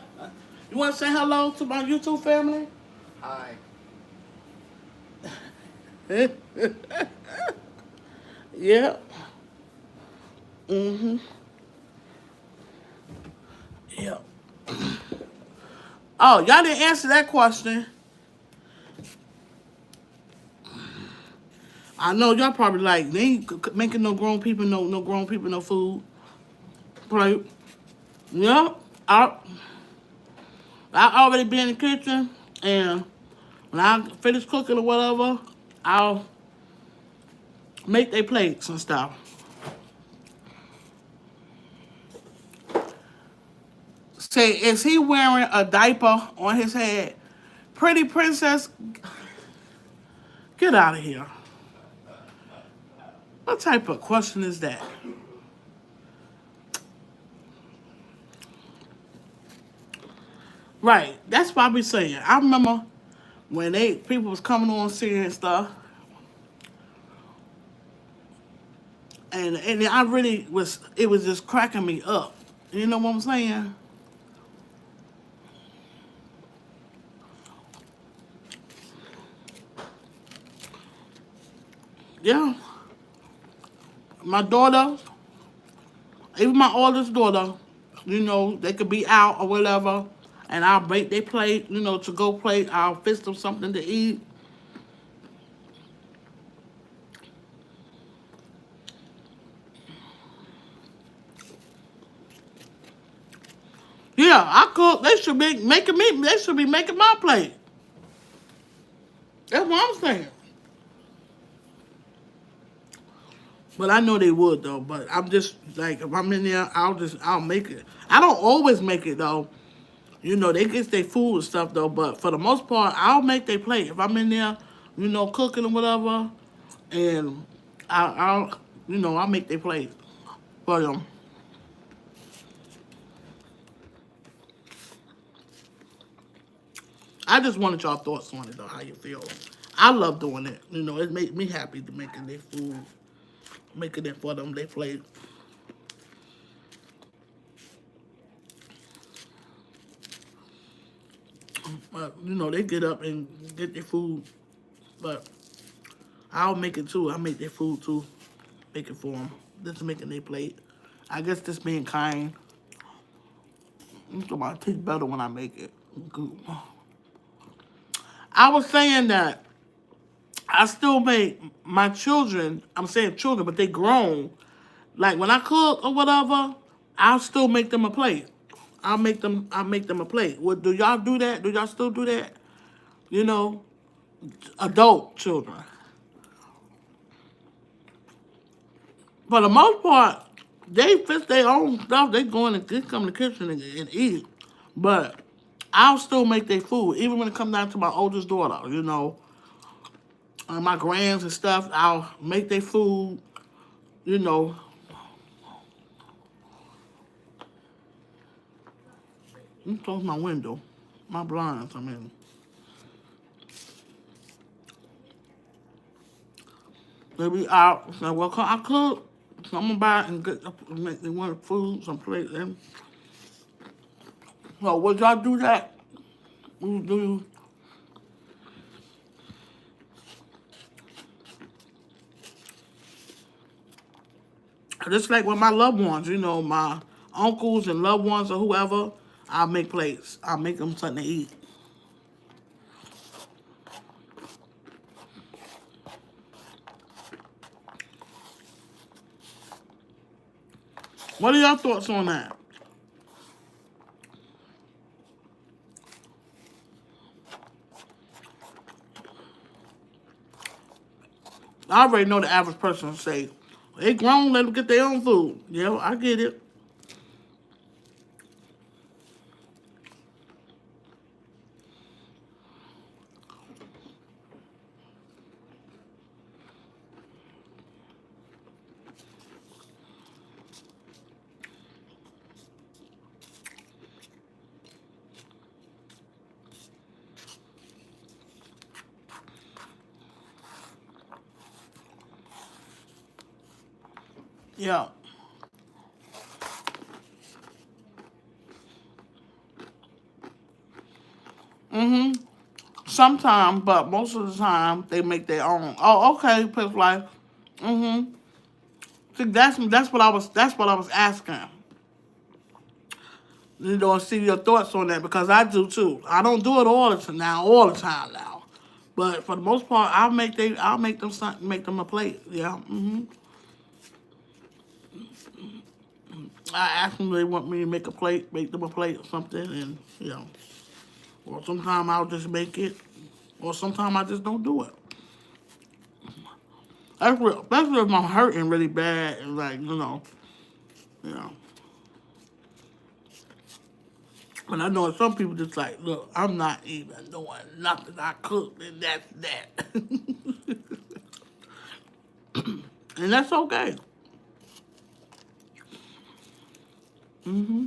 You want to say hello to my YouTube family? Hi. Yeah. Mhm. Yeah. Oh, y'all didn't answer that question. I know y'all probably like they ain't making no grown people no grown people no food. Right? Yep. I already be in the kitchen, and when I finish cooking or whatever, I'll make their plates and stuff. Say, is he wearing a diaper on his head? Pretty princess, get out of here. What type of question is that? Right, that's what I be saying. I remember when people was coming on seeing stuff, and I really was, it was just cracking me up. You know what I'm saying? Yeah, my daughter, even my oldest daughter, you know, they could be out or whatever, and I'll break their plate, you know, to go plate. I'll fix them something to eat. Yeah, I cook. They should be making me. They should be making my plate. That's what I'm saying. But I know they would though. But I'm just like, if I'm in there, I'll make it. I don't always make it though. You know, they get their food and stuff though. But for the most part, I'll make their plate if I'm in there, you know, cooking or whatever. And I'll you know, I'll make their plate for them. I just wanted y'all thoughts on it though. How you feel? I love doing it. You know, it makes me happy to making their food, making it for them. They plate. But you know, they get up and get their food. But I'll make it too. I make their food too. Make it for them. Just making their plate. I guess just being kind. So it tastes better when I make it. Good. I was saying that I still make my children, I'm saying children, but they grown. Like when I cook or whatever, I'll still make them a plate. I'll make them a plate. What do y'all do that? Do y'all still do that? You know, adult children. For the most part, they fix their own stuff. They go in and they come in the kitchen and eat. But I'll still make their food, even when it comes down to my oldest daughter. You know, my grands and stuff. I'll make their food. You know, let me close my window, my blinds. I mean, they be out. So well, I cook. So I'm gonna buy and make they want food, some plate. And so would y'all do that? Do you just like with my loved ones, you know, my uncles and loved ones or whoever, I'll make plates. I'll make them something to eat. What are your thoughts on that? I already know the average person say, they grown, let them get their own food. Yeah, I get it. Yeah. Mm-hmm. Sometimes, but most of the time, they make their own. Oh, okay, Pip Life. Mm-hmm. See, that's what I was asking. You know, see your thoughts on that because I do too. I don't do it all the time now, but for the most part, I'll make them something, make them a plate. Yeah. Hmm. I ask them if they want me to make a plate, make them a plate or something, and you know, or sometimes I'll just make it, or sometimes I just don't do it. Especially if I'm hurting really bad and like you know. And I know some people just like, look, I'm not even doing nothing. I cooked and that's that. And that's okay. Hmm.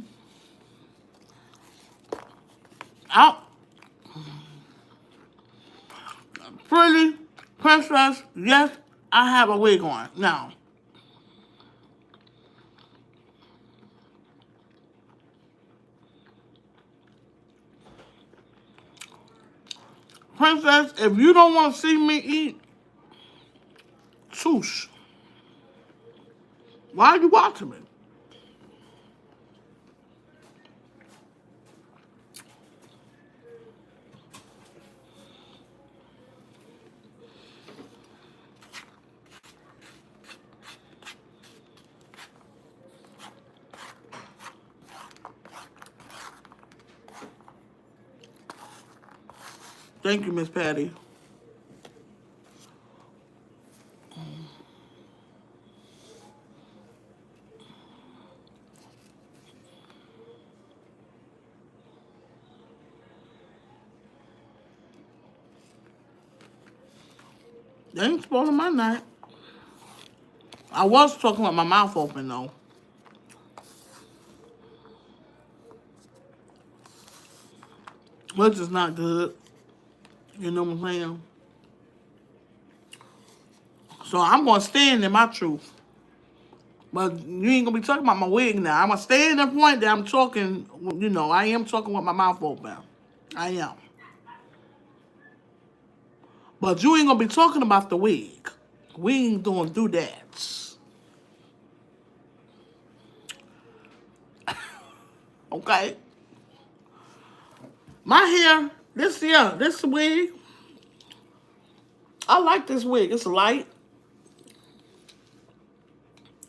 I Pretty princess, yes, I have a wig on. Now, princess, if you don't want to see me eat, swoosh. Why are you watching me? Thank you, Miss Patty. They ain't spoiling my night. I was talking with my mouth open, though. Which is not good. You know what I'm saying? So I'm going to stand in my truth. But you ain't going to be talking about my wig now. I'm going to stay in the point that I'm talking, you know, I am talking with my mouth open. I am. But you ain't going to be talking about the wig. We ain't going to do that. Okay? My hair, this wig, I like this wig. It's light.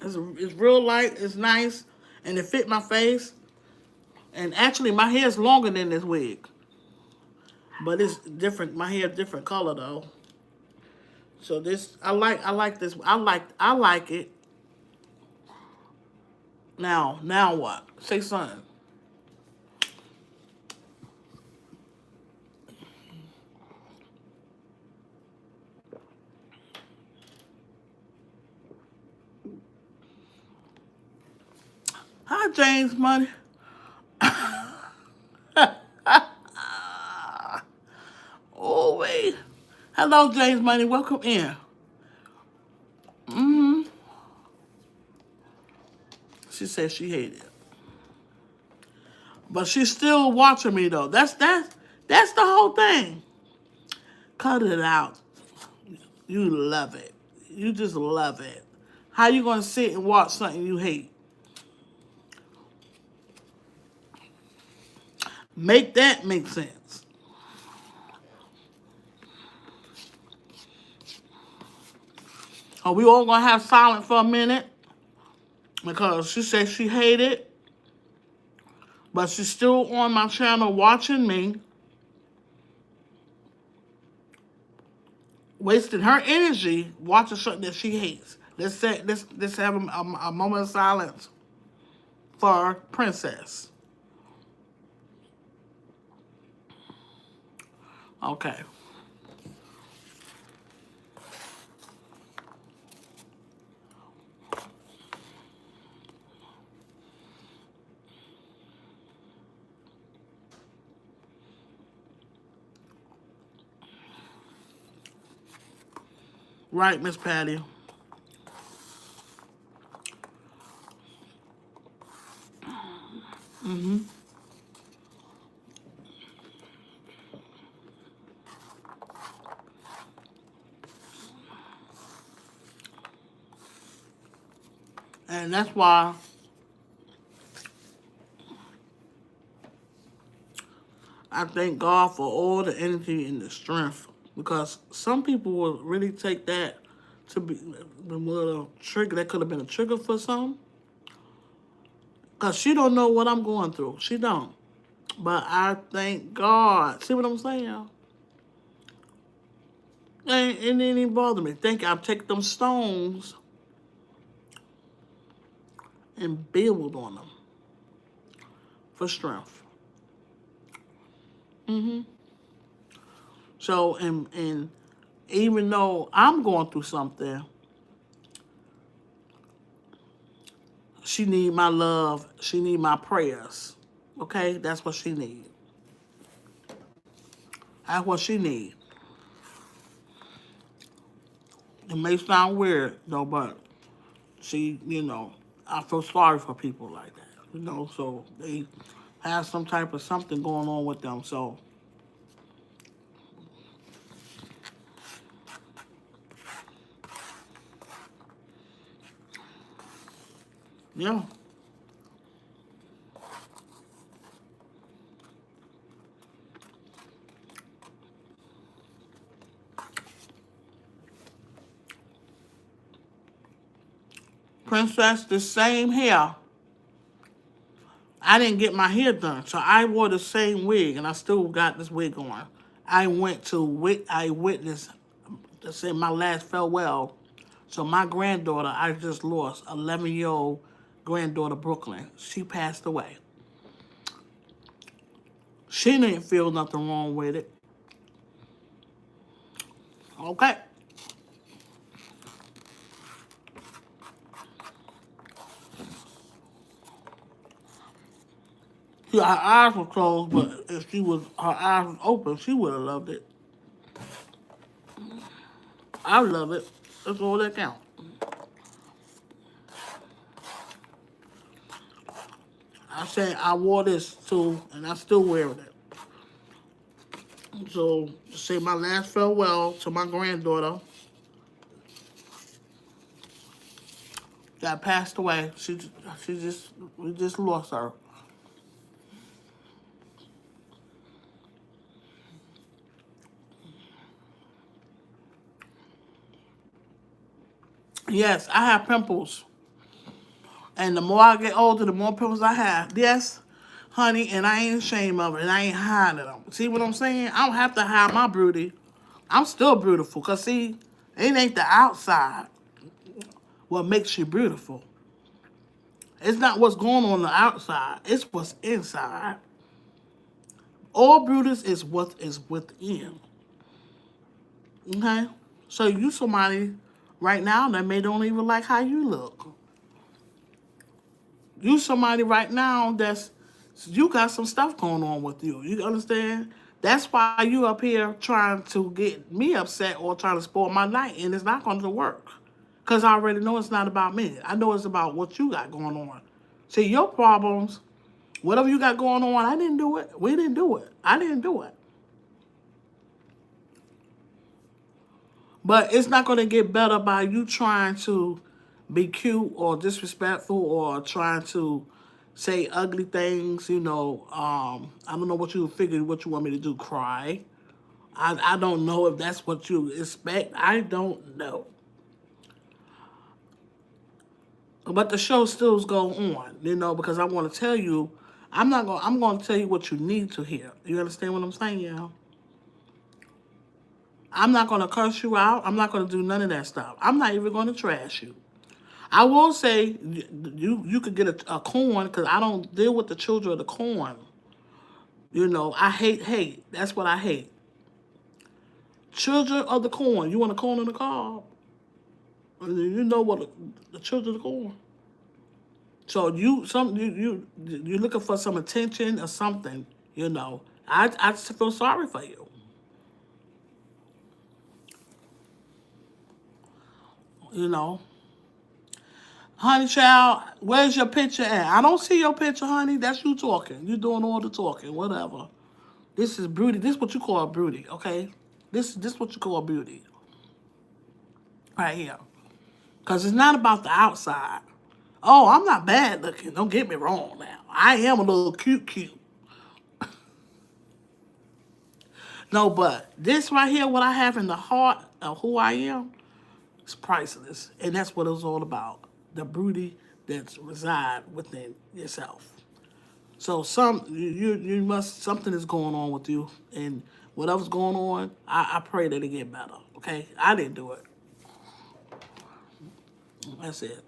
It's real light. It's nice. And it fit my face. And actually, my hair is longer than this wig. But it's different. My hair different color, though. So this, I like this. I like it. Now what? Say something. Hi, James Money. Oh, wait. Hello, James Money. Welcome in. She said she hated it. But she's still watching me, though. That's the whole thing. Cut it out. You love it. You just love it. How you going to sit and watch something you hate? Make that make sense. Are we all going to have silence for a minute? Because she said she hated it. But she's still on my channel watching me. Wasting her energy watching something that she hates. Let's have a moment of silence for Princess. Okay. Right, Miss Patty. And that's why I thank God for all the energy and the strength. Because some people will really take that to be a little trigger. That could have been a trigger for some. Because she don't know what I'm going through. She don't. But I thank God. See what I'm saying? And it didn't even bother me. Thank you. I'll take them stones and build on them for strength. So, and even though I'm going through something, she need my love. She need my prayers. Okay? That's what she need. That's what she need. It may sound weird though, but see, I feel sorry for people like that. So they have some type of something going on with them. So yeah. Princess, the same hair. I didn't get my hair done, so I wore the same wig, and I still got this wig on. I witnessed, to say my last farewell. So my granddaughter, I just lost, 11-year-old granddaughter Brooklyn. She passed away. She didn't feel nothing wrong with it. Okay. Yeah, her eyes were closed, but if her eyes was open, she would have loved it. I love it. That's all that counts. I said I wore this too, and I still wearing it. So, to say my last farewell to my granddaughter that passed away. We just lost her. Yes, I have pimples. And the more I get older, the more pimples I have. Yes, honey, and I ain't ashamed of it, and I ain't hiding them. See what I'm saying? I don't have to hide my beauty. I'm still beautiful, because see, it ain't the outside what makes you beautiful. It's not what's going on the outside. It's what's inside. All beauty is what is within. Okay? So you somebody right now that may don't even like how you look. You somebody right now you got some stuff going on with you. You understand? That's why you up here trying to get me upset or trying to spoil my night, and it's not going to work. Because I already know it's not about me. I know it's about what you got going on. See, your problems, whatever you got going on, I didn't do it. We didn't do it. I didn't do it. But it's not going to get better by you trying to be cute or disrespectful or trying to say ugly things. I don't know what you figured, what you want me to do, cry. I don't know if that's what you expect. I don't know. But the show still go on, because I want to tell you, I'm going to tell you what you need to hear. You understand what I'm saying, y'all? I'm not going to curse you out. I'm not going to do none of that stuff. I'm not even going to trash you. I will say you could get a corn, because I don't deal with the children of the corn. I hate hate. That's what I hate. Children of the corn. You want a corn on the cob? You know what the children of the corn. So you're looking for some attention or something. I just feel sorry for you. You know. Honey child, where's your picture at? I don't see your picture, honey. That's you talking. You doing all the talking, whatever. This is beauty. This is what you call beauty, okay? This what you call beauty. Right here. Because it's not about the outside. Oh, I'm not bad looking. Don't get me wrong now. I am a little cute. No, but this right here, what I have in the heart of who I am, is priceless. And that's what it's all about. The beauty that reside within yourself. So something is going on with you, and whatever's going on, I pray that it get better. Okay, I didn't do it. That's it.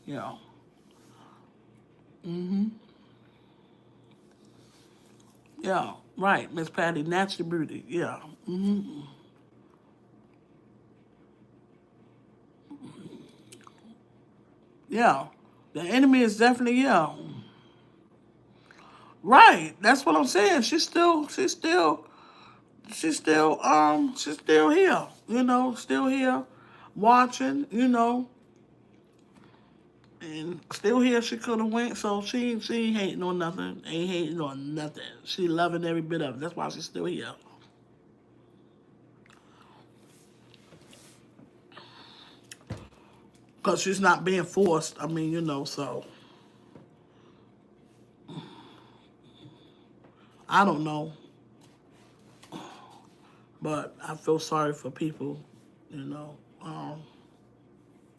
Yeah. Yeah. Right, Miss Patty, natural beauty. Yeah. Yeah. The enemy is definitely yeah. Right. That's what I'm saying. She's still she's still here, still here, watching, and still here. She could have went, so she ain't hating on nothing, ain't hating on nothing. She loving every bit of it. That's why she's still here. Because she's not being forced. I mean, so I don't know. But I feel sorry for people, you know.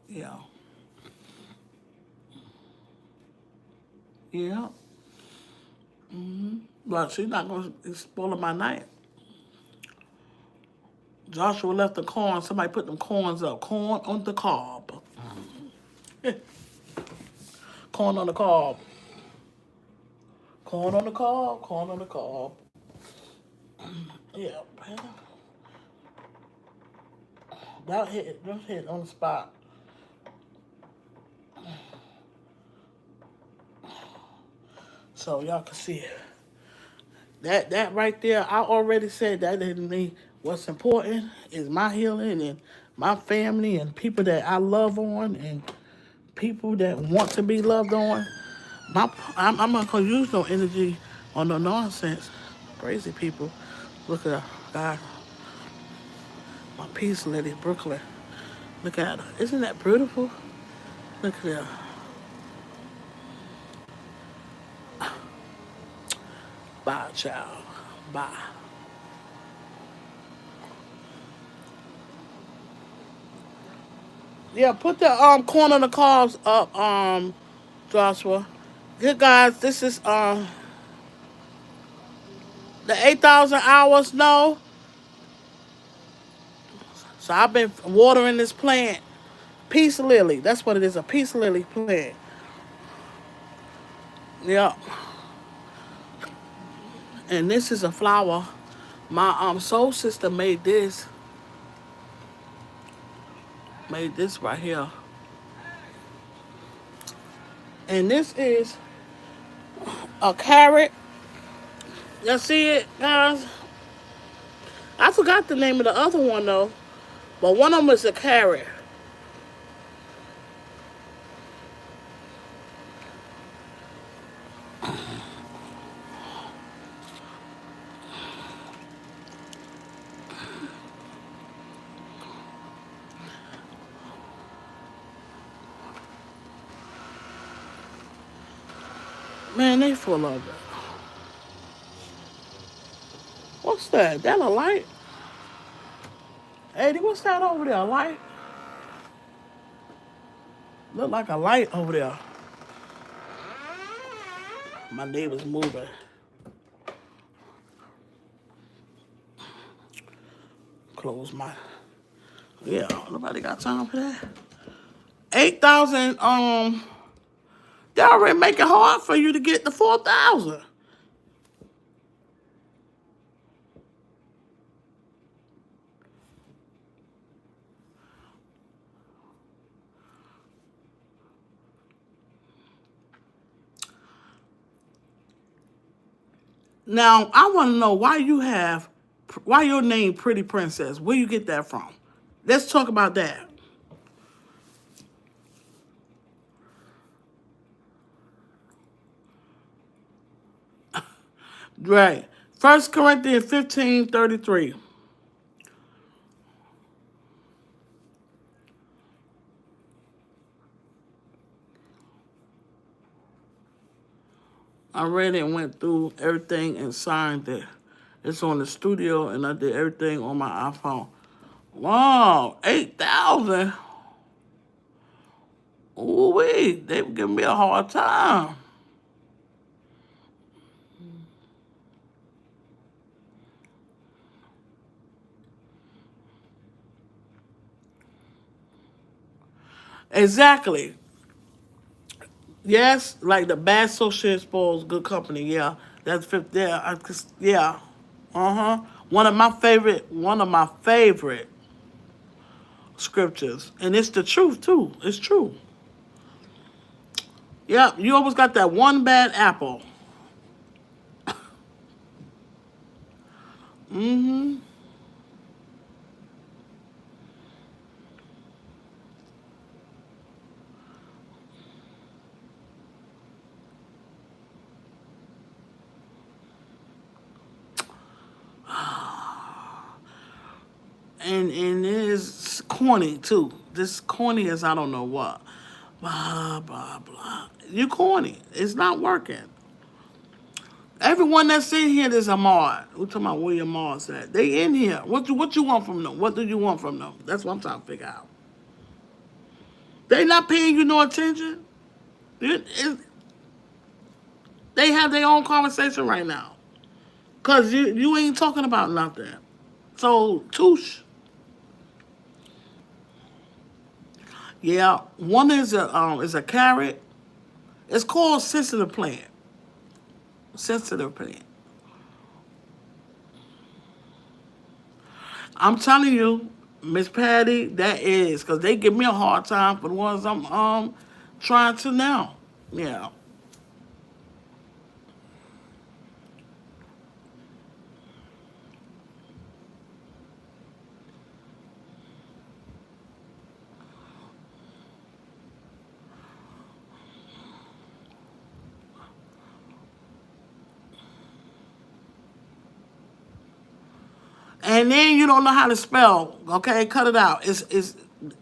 Yeah. Yeah. But she's not going to spoil my night. Joshua left the corn. Somebody put them corns up. Corn on the cob. Corn on the cob. Corn on the cob. Corn on the cob. Yeah. That hit. Just hit on the spot. So y'all can see it. That right there, I already said that didn't mean what's important is my healing and my family and people that I love on and people that want to be loved on. I'm not gonna use no energy on no nonsense. Crazy people. Look at her. God, my peace lady, Brooklyn. Look at her. Isn't that beautiful? Look at her. Bye, child. Bye. Yeah, put the corner of the carbs up, Joshua. Good guys, this is the 8,000 hours. No, so I've been watering this plant. Peace lily. That's what it is. A peace lily plant. Yeah. And this is a flower. My soul sister made this. Made this right here. And this is a carrot. Y'all see it, guys? I forgot the name of the other one though. But one of them is a carrot. Man, they full of it. What's that? That a light? Eddie, what's that over there? A light? Look like a light over there. My neighbor's moving. Close my. Yeah, nobody got time for that. 8,000. They already make it hard for you to get the 4,000. Now I want to know why your name Pretty Princess. Where you get that from? Let's talk about that. Right. 1 Corinthians 15:33. I read it and went through everything and signed it. It's on the studio and I did everything on my iPhone. Wow, 8,000. Ooh wee, they were giving me a hard time. Exactly. Yes, like the bad associate spoils good company. Yeah, that's fifth. Yeah, yeah. Uh huh. One of my favorite scriptures, and it's the truth too. It's true. Yeah, you always got that one bad apple. Mm-hmm. And it is corny too. This corny as I don't know what. Blah blah blah. You corny. It's not working. Everyone that's in here is a mod. We're talking about where your mods at. They in here. What you want from them? What do you want from them? That's what I'm trying to figure out. They not paying you no attention. They have their own conversation right now. Cause you ain't talking about nothing. So touche. Yeah, one is a carrot. It's called sensitive plant. Sensitive plant. I'm telling you, Miss Patty, that is because they give me a hard time for the ones I'm trying to now. Yeah. And then you don't know how to spell. Okay, cut it out. It's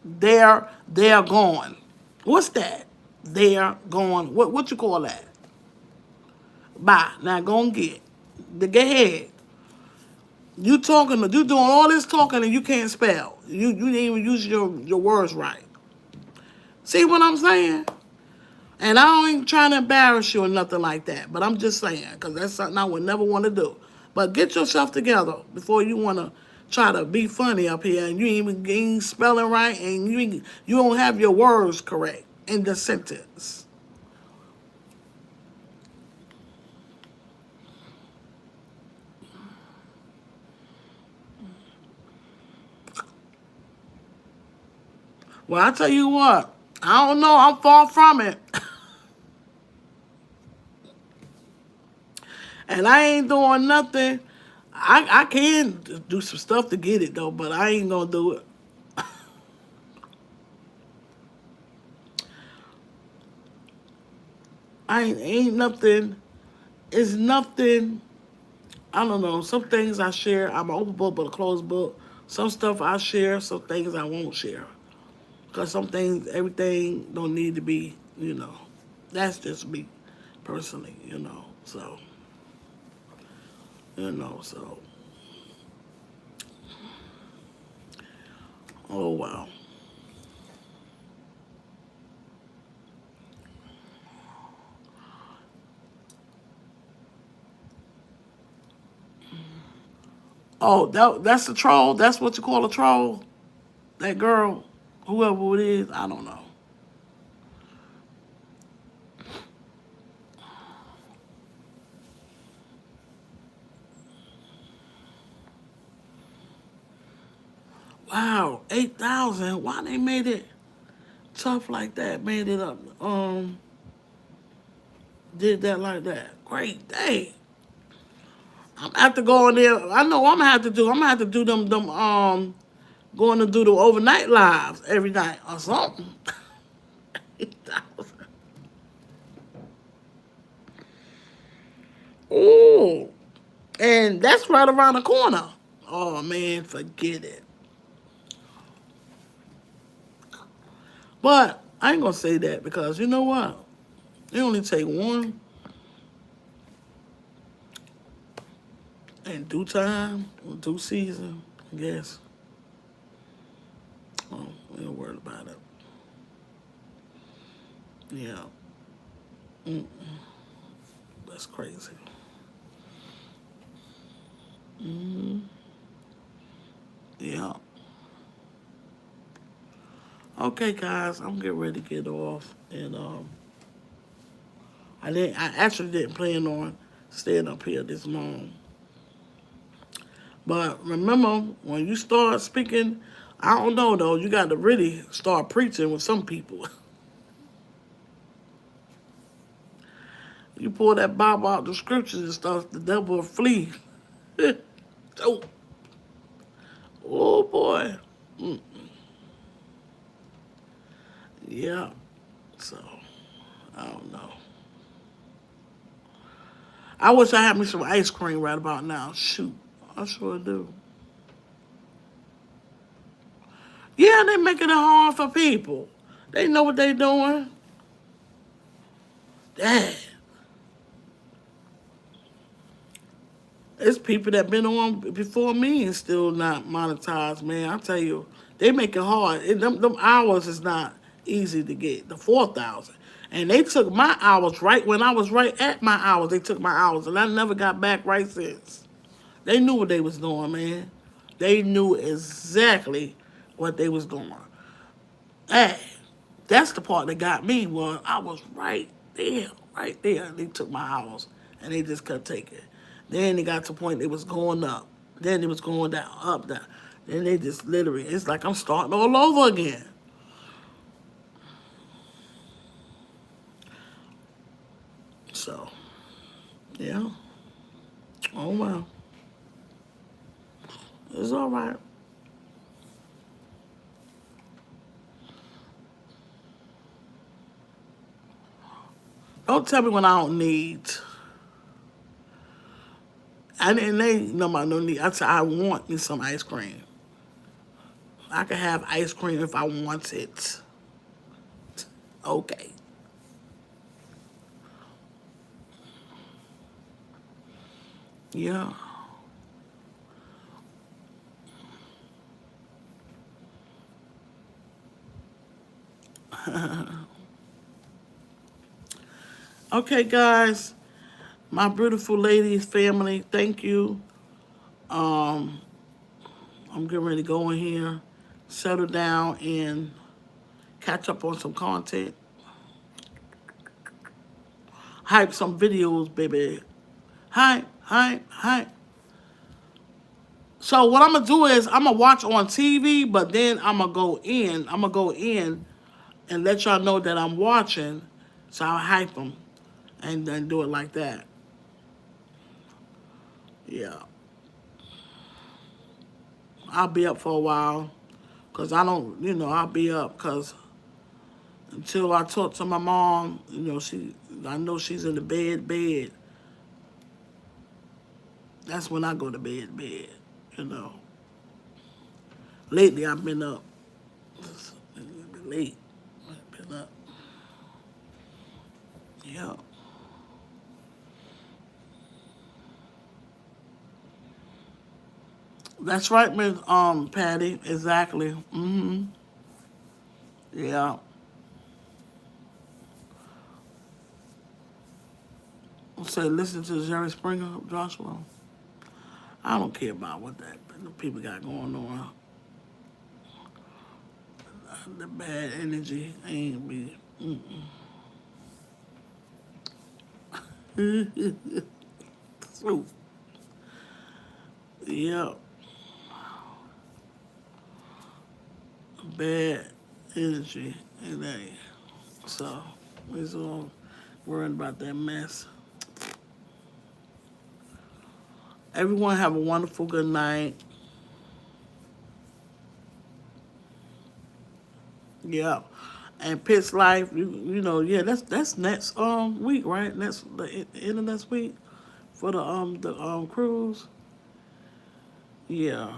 they're gone. What's that? They're gone. What you call that? Bye. Now go and get ahead. You doing all this talking and you can't spell. You didn't even use your words right. See what I'm saying? And I ain't trying to embarrass you or nothing like that. But I'm just saying, because that's something I would never want to do. But get yourself together before you want to try to be funny up here. And you ain't spelling right and you don't have your words correct in the sentence. Well, I tell you what, I don't know. I'm far from it. And I ain't doing nothing. I can do some stuff to get it, though, but I ain't going to do it. Ain't nothing. It's nothing. I don't know. Some things I share. I'm an open book, but a closed book. Some stuff I share. Some things I won't share. Because some things, everything don't need to be. That's just me personally. So, oh, wow. Oh, that's a troll. That's what you call a troll. That girl, whoever it is, I don't know. Wow, 8,000. Why they made it tough like that? Made it up. Did that like that. Great day. I'm gonna have to go in there. I know I'm gonna have to do. I'm gonna have to do them going to do the overnight lives every night or something. 8,000. Ooh, and that's right around the corner. Oh man, forget it. But I ain't gonna say that because you know what? It only take one in due time, due season, I guess. Oh, we ain't worried about it. Yeah, that's crazy. Hmm. Yeah. Okay, guys, I'm getting ready to get off, and I didn't. I actually didn't plan on staying up here this long. But remember, when you start speaking, I don't know though. You got to really start preaching with some people. You pull that Bible out, the scriptures and stuff, the devil will flee. Oh, oh boy. Mm, yeah. So I don't know. I wish I had me some ice cream right about now. Shoot, I sure do. Yeah, they making it hard for people. They know what they doing. Dang. It's people that been on before me and still not monetized, man. I tell you, they make it hard. Them hours is not easy to get. The 4,000, and they took my hours right when I was right at my hours. They took my hours, and I never got back right since. They knew what they was doing, man. They knew exactly what they was doing. Hey, that's the part that got me. Was I was right there. And they took my hours, and they just kept taking. Then they got to the point it was going up. Then it was going down, up, down. Then they just literally, it's like I'm starting all over again. So, yeah. Oh well, it's all right. Don't tell me when I don't need. I didn't. They know I don't need. I said I want me some ice cream. I can have ice cream if I want it. Okay. Yeah. Okay, guys. My beautiful ladies, family, thank you. Um, I'm getting ready to go in here, settle down, and catch up on some content. Hype some videos, baby. Hype, hype, hype. So what I'm gonna do is I'm gonna watch on TV, but then I'm gonna go in. I'm gonna go in and let y'all know that I'm watching. So I'll hype them and then do it like that. Yeah, I'll be up for a while because I don't, I'll be up because until I talk to my mom, I know she's in the bed. That's when I go to bed. You know. Lately I've been up. Late. I've been up. Yeah. That's right, Miss Patty. Exactly. Yeah. Say listen to Jerry Springer, Joshua. I don't care about what that people got going on. The bad energy ain't me. So, yeah, bad energy and they. So we're all worrying about that mess. Everyone have a wonderful good night. Yeah. And Pitch Life, yeah, that's next week, right? Next the end of next week for the cruise. Yeah.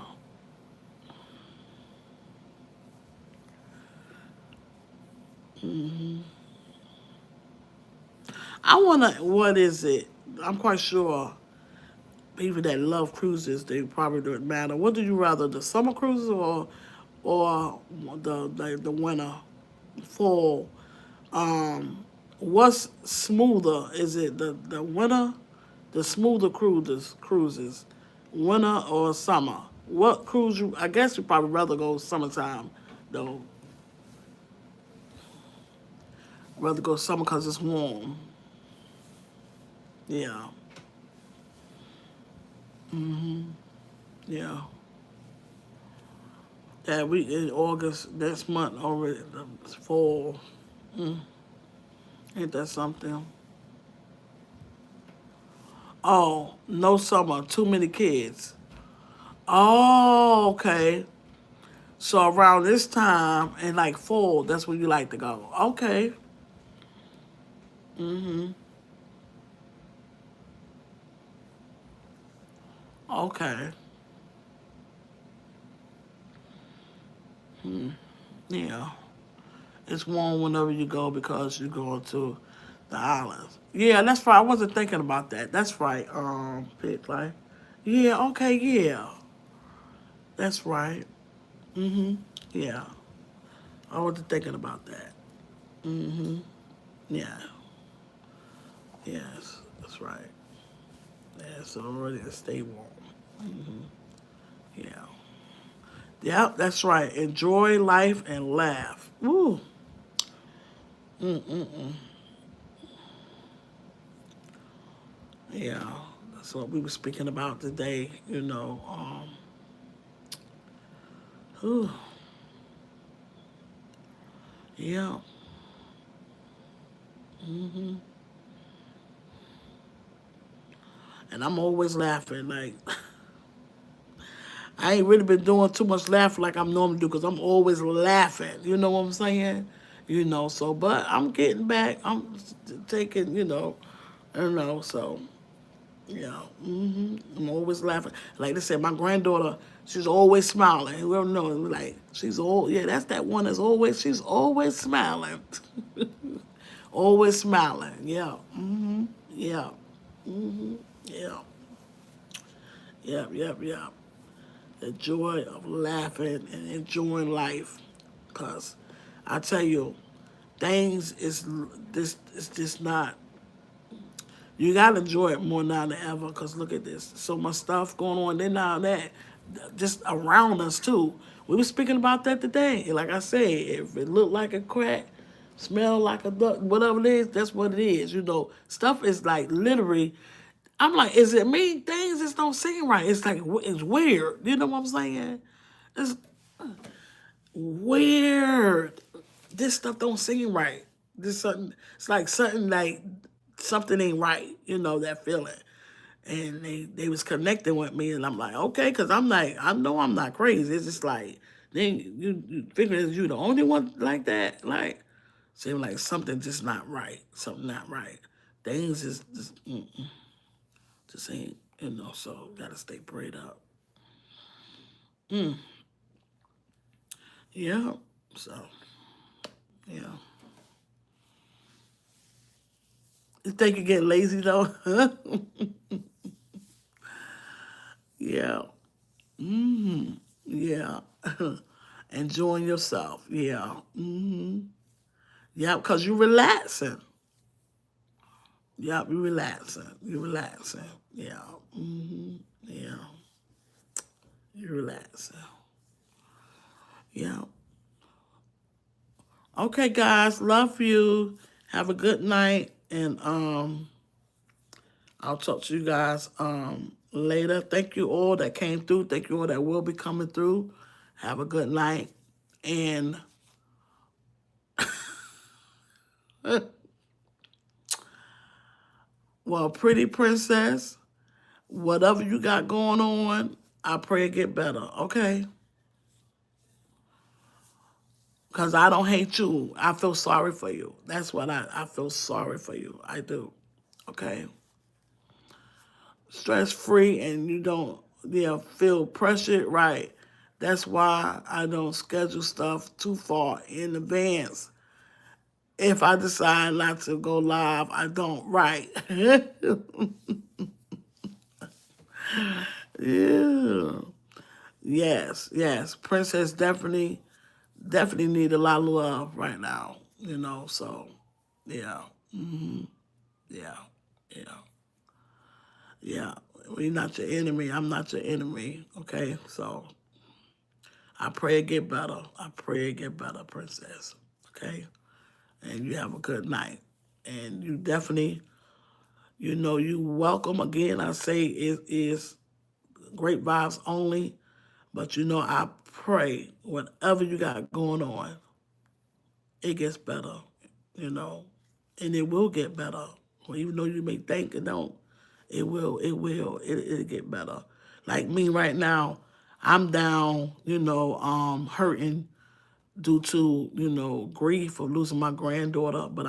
I wanna what is it? I'm quite sure people that love cruises, they probably don't matter. What do you rather, the summer cruises or the winter, fall? Um, what's smoother? Is it the winter, the smoother cruises, winter or summer? What cruise you? I guess you probably rather go summertime, though. Rather go summer because it's warm. Yeah, yeah. That week in August, next month already, the fall. Mm, ain't that something? Oh, no summer, too many kids. Oh, okay. So around this time and like fall, that's when you like to go. Okay. Mhm. Okay. Yeah. It's warm whenever you go because you're going to the islands. Yeah, that's right. I wasn't thinking about that. That's right. Pit like, yeah. Okay. Yeah. That's right. Mhm. Yeah. I wasn't thinking about that. Mhm. Yeah. Yes. That's right. Yeah. So already to stay warm. Yeah. Yep. That's right. Enjoy life and laugh. Woo. Yeah. That's what we were speaking about today. Whew. Yeah. And I'm always laughing. Like I ain't really been doing too much laughing like I'm normally do because I'm always laughing. You know what I'm saying? So but I'm getting back. I'm taking. So yeah. I'm always laughing. Like they said, my granddaughter, she's always smiling. Whoever knows, like she's all yeah. That's that one that's always she's always smiling, always smiling. Yeah. Yeah. Yeah. Yep. Yep. Yep. The joy of laughing and enjoying life. Cause I tell you, things is just not. You gotta enjoy it more now than ever. Cause look at this, so much stuff going on. Then now that just around us too. We were speaking about that today. Like I said, if it looked like a crack, smell like a duck, whatever it is, that's what it is. Stuff is like literally. I'm like, is it me? Things just don't seem right. It's like it's weird. You know what I'm saying? It's weird. This stuff don't seem right. This something. It's like something ain't right. That feeling. And they was connecting with me, and I'm like, okay, because I'm like, I know I'm not crazy. It's just like then you figure you the only one like that. Like seem like something just not right. Something not right. Things just ain't. So gotta stay prayed up. Yeah. So yeah. You think you get lazy though? Yeah. Yeah. Enjoying yourself. Yeah. Yeah, because you relaxing. Yeah, you relaxing. You relaxing. Yeah. Yeah. You relaxing. Yeah. Okay, guys. Love you. Have a good night. And I'll talk to you guys later. Thank you all that came through. Thank you all that will be coming through. Have a good night. And well, pretty princess, whatever you got going on, I pray it get better, okay? Because I don't hate you. I feel sorry for you. That's what I feel sorry for you. I do, okay? Stress free and you don't feel pressured, right? That's why I don't schedule stuff too far in advance. If I decide not to go live, I don't, right? Yeah. Yes, yes. Princess definitely need a lot of love right now. So yeah, yeah, yeah, yeah. We're not your enemy. I'm not your enemy. Okay, so I pray it get better. I pray it get better, princess. Okay, and you have a good night. And you definitely, you welcome again. I say it is great vibes only, but I pray whatever you got going on, it gets better, you know, and it will get better. Well, even though you may think it don't, it will, it'll get better. Like me right now, I'm down, hurting due to, grief of losing my granddaughter, but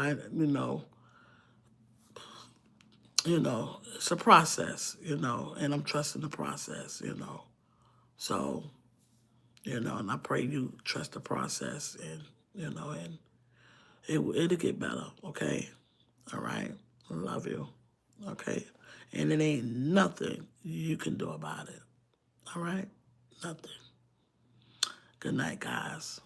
it's a process, and I'm trusting the process. So, and I pray you trust the process and, and it'll get better, okay? All right? I love you, okay? And it ain't nothing you can do about it, all right? Nothing. Good night, guys.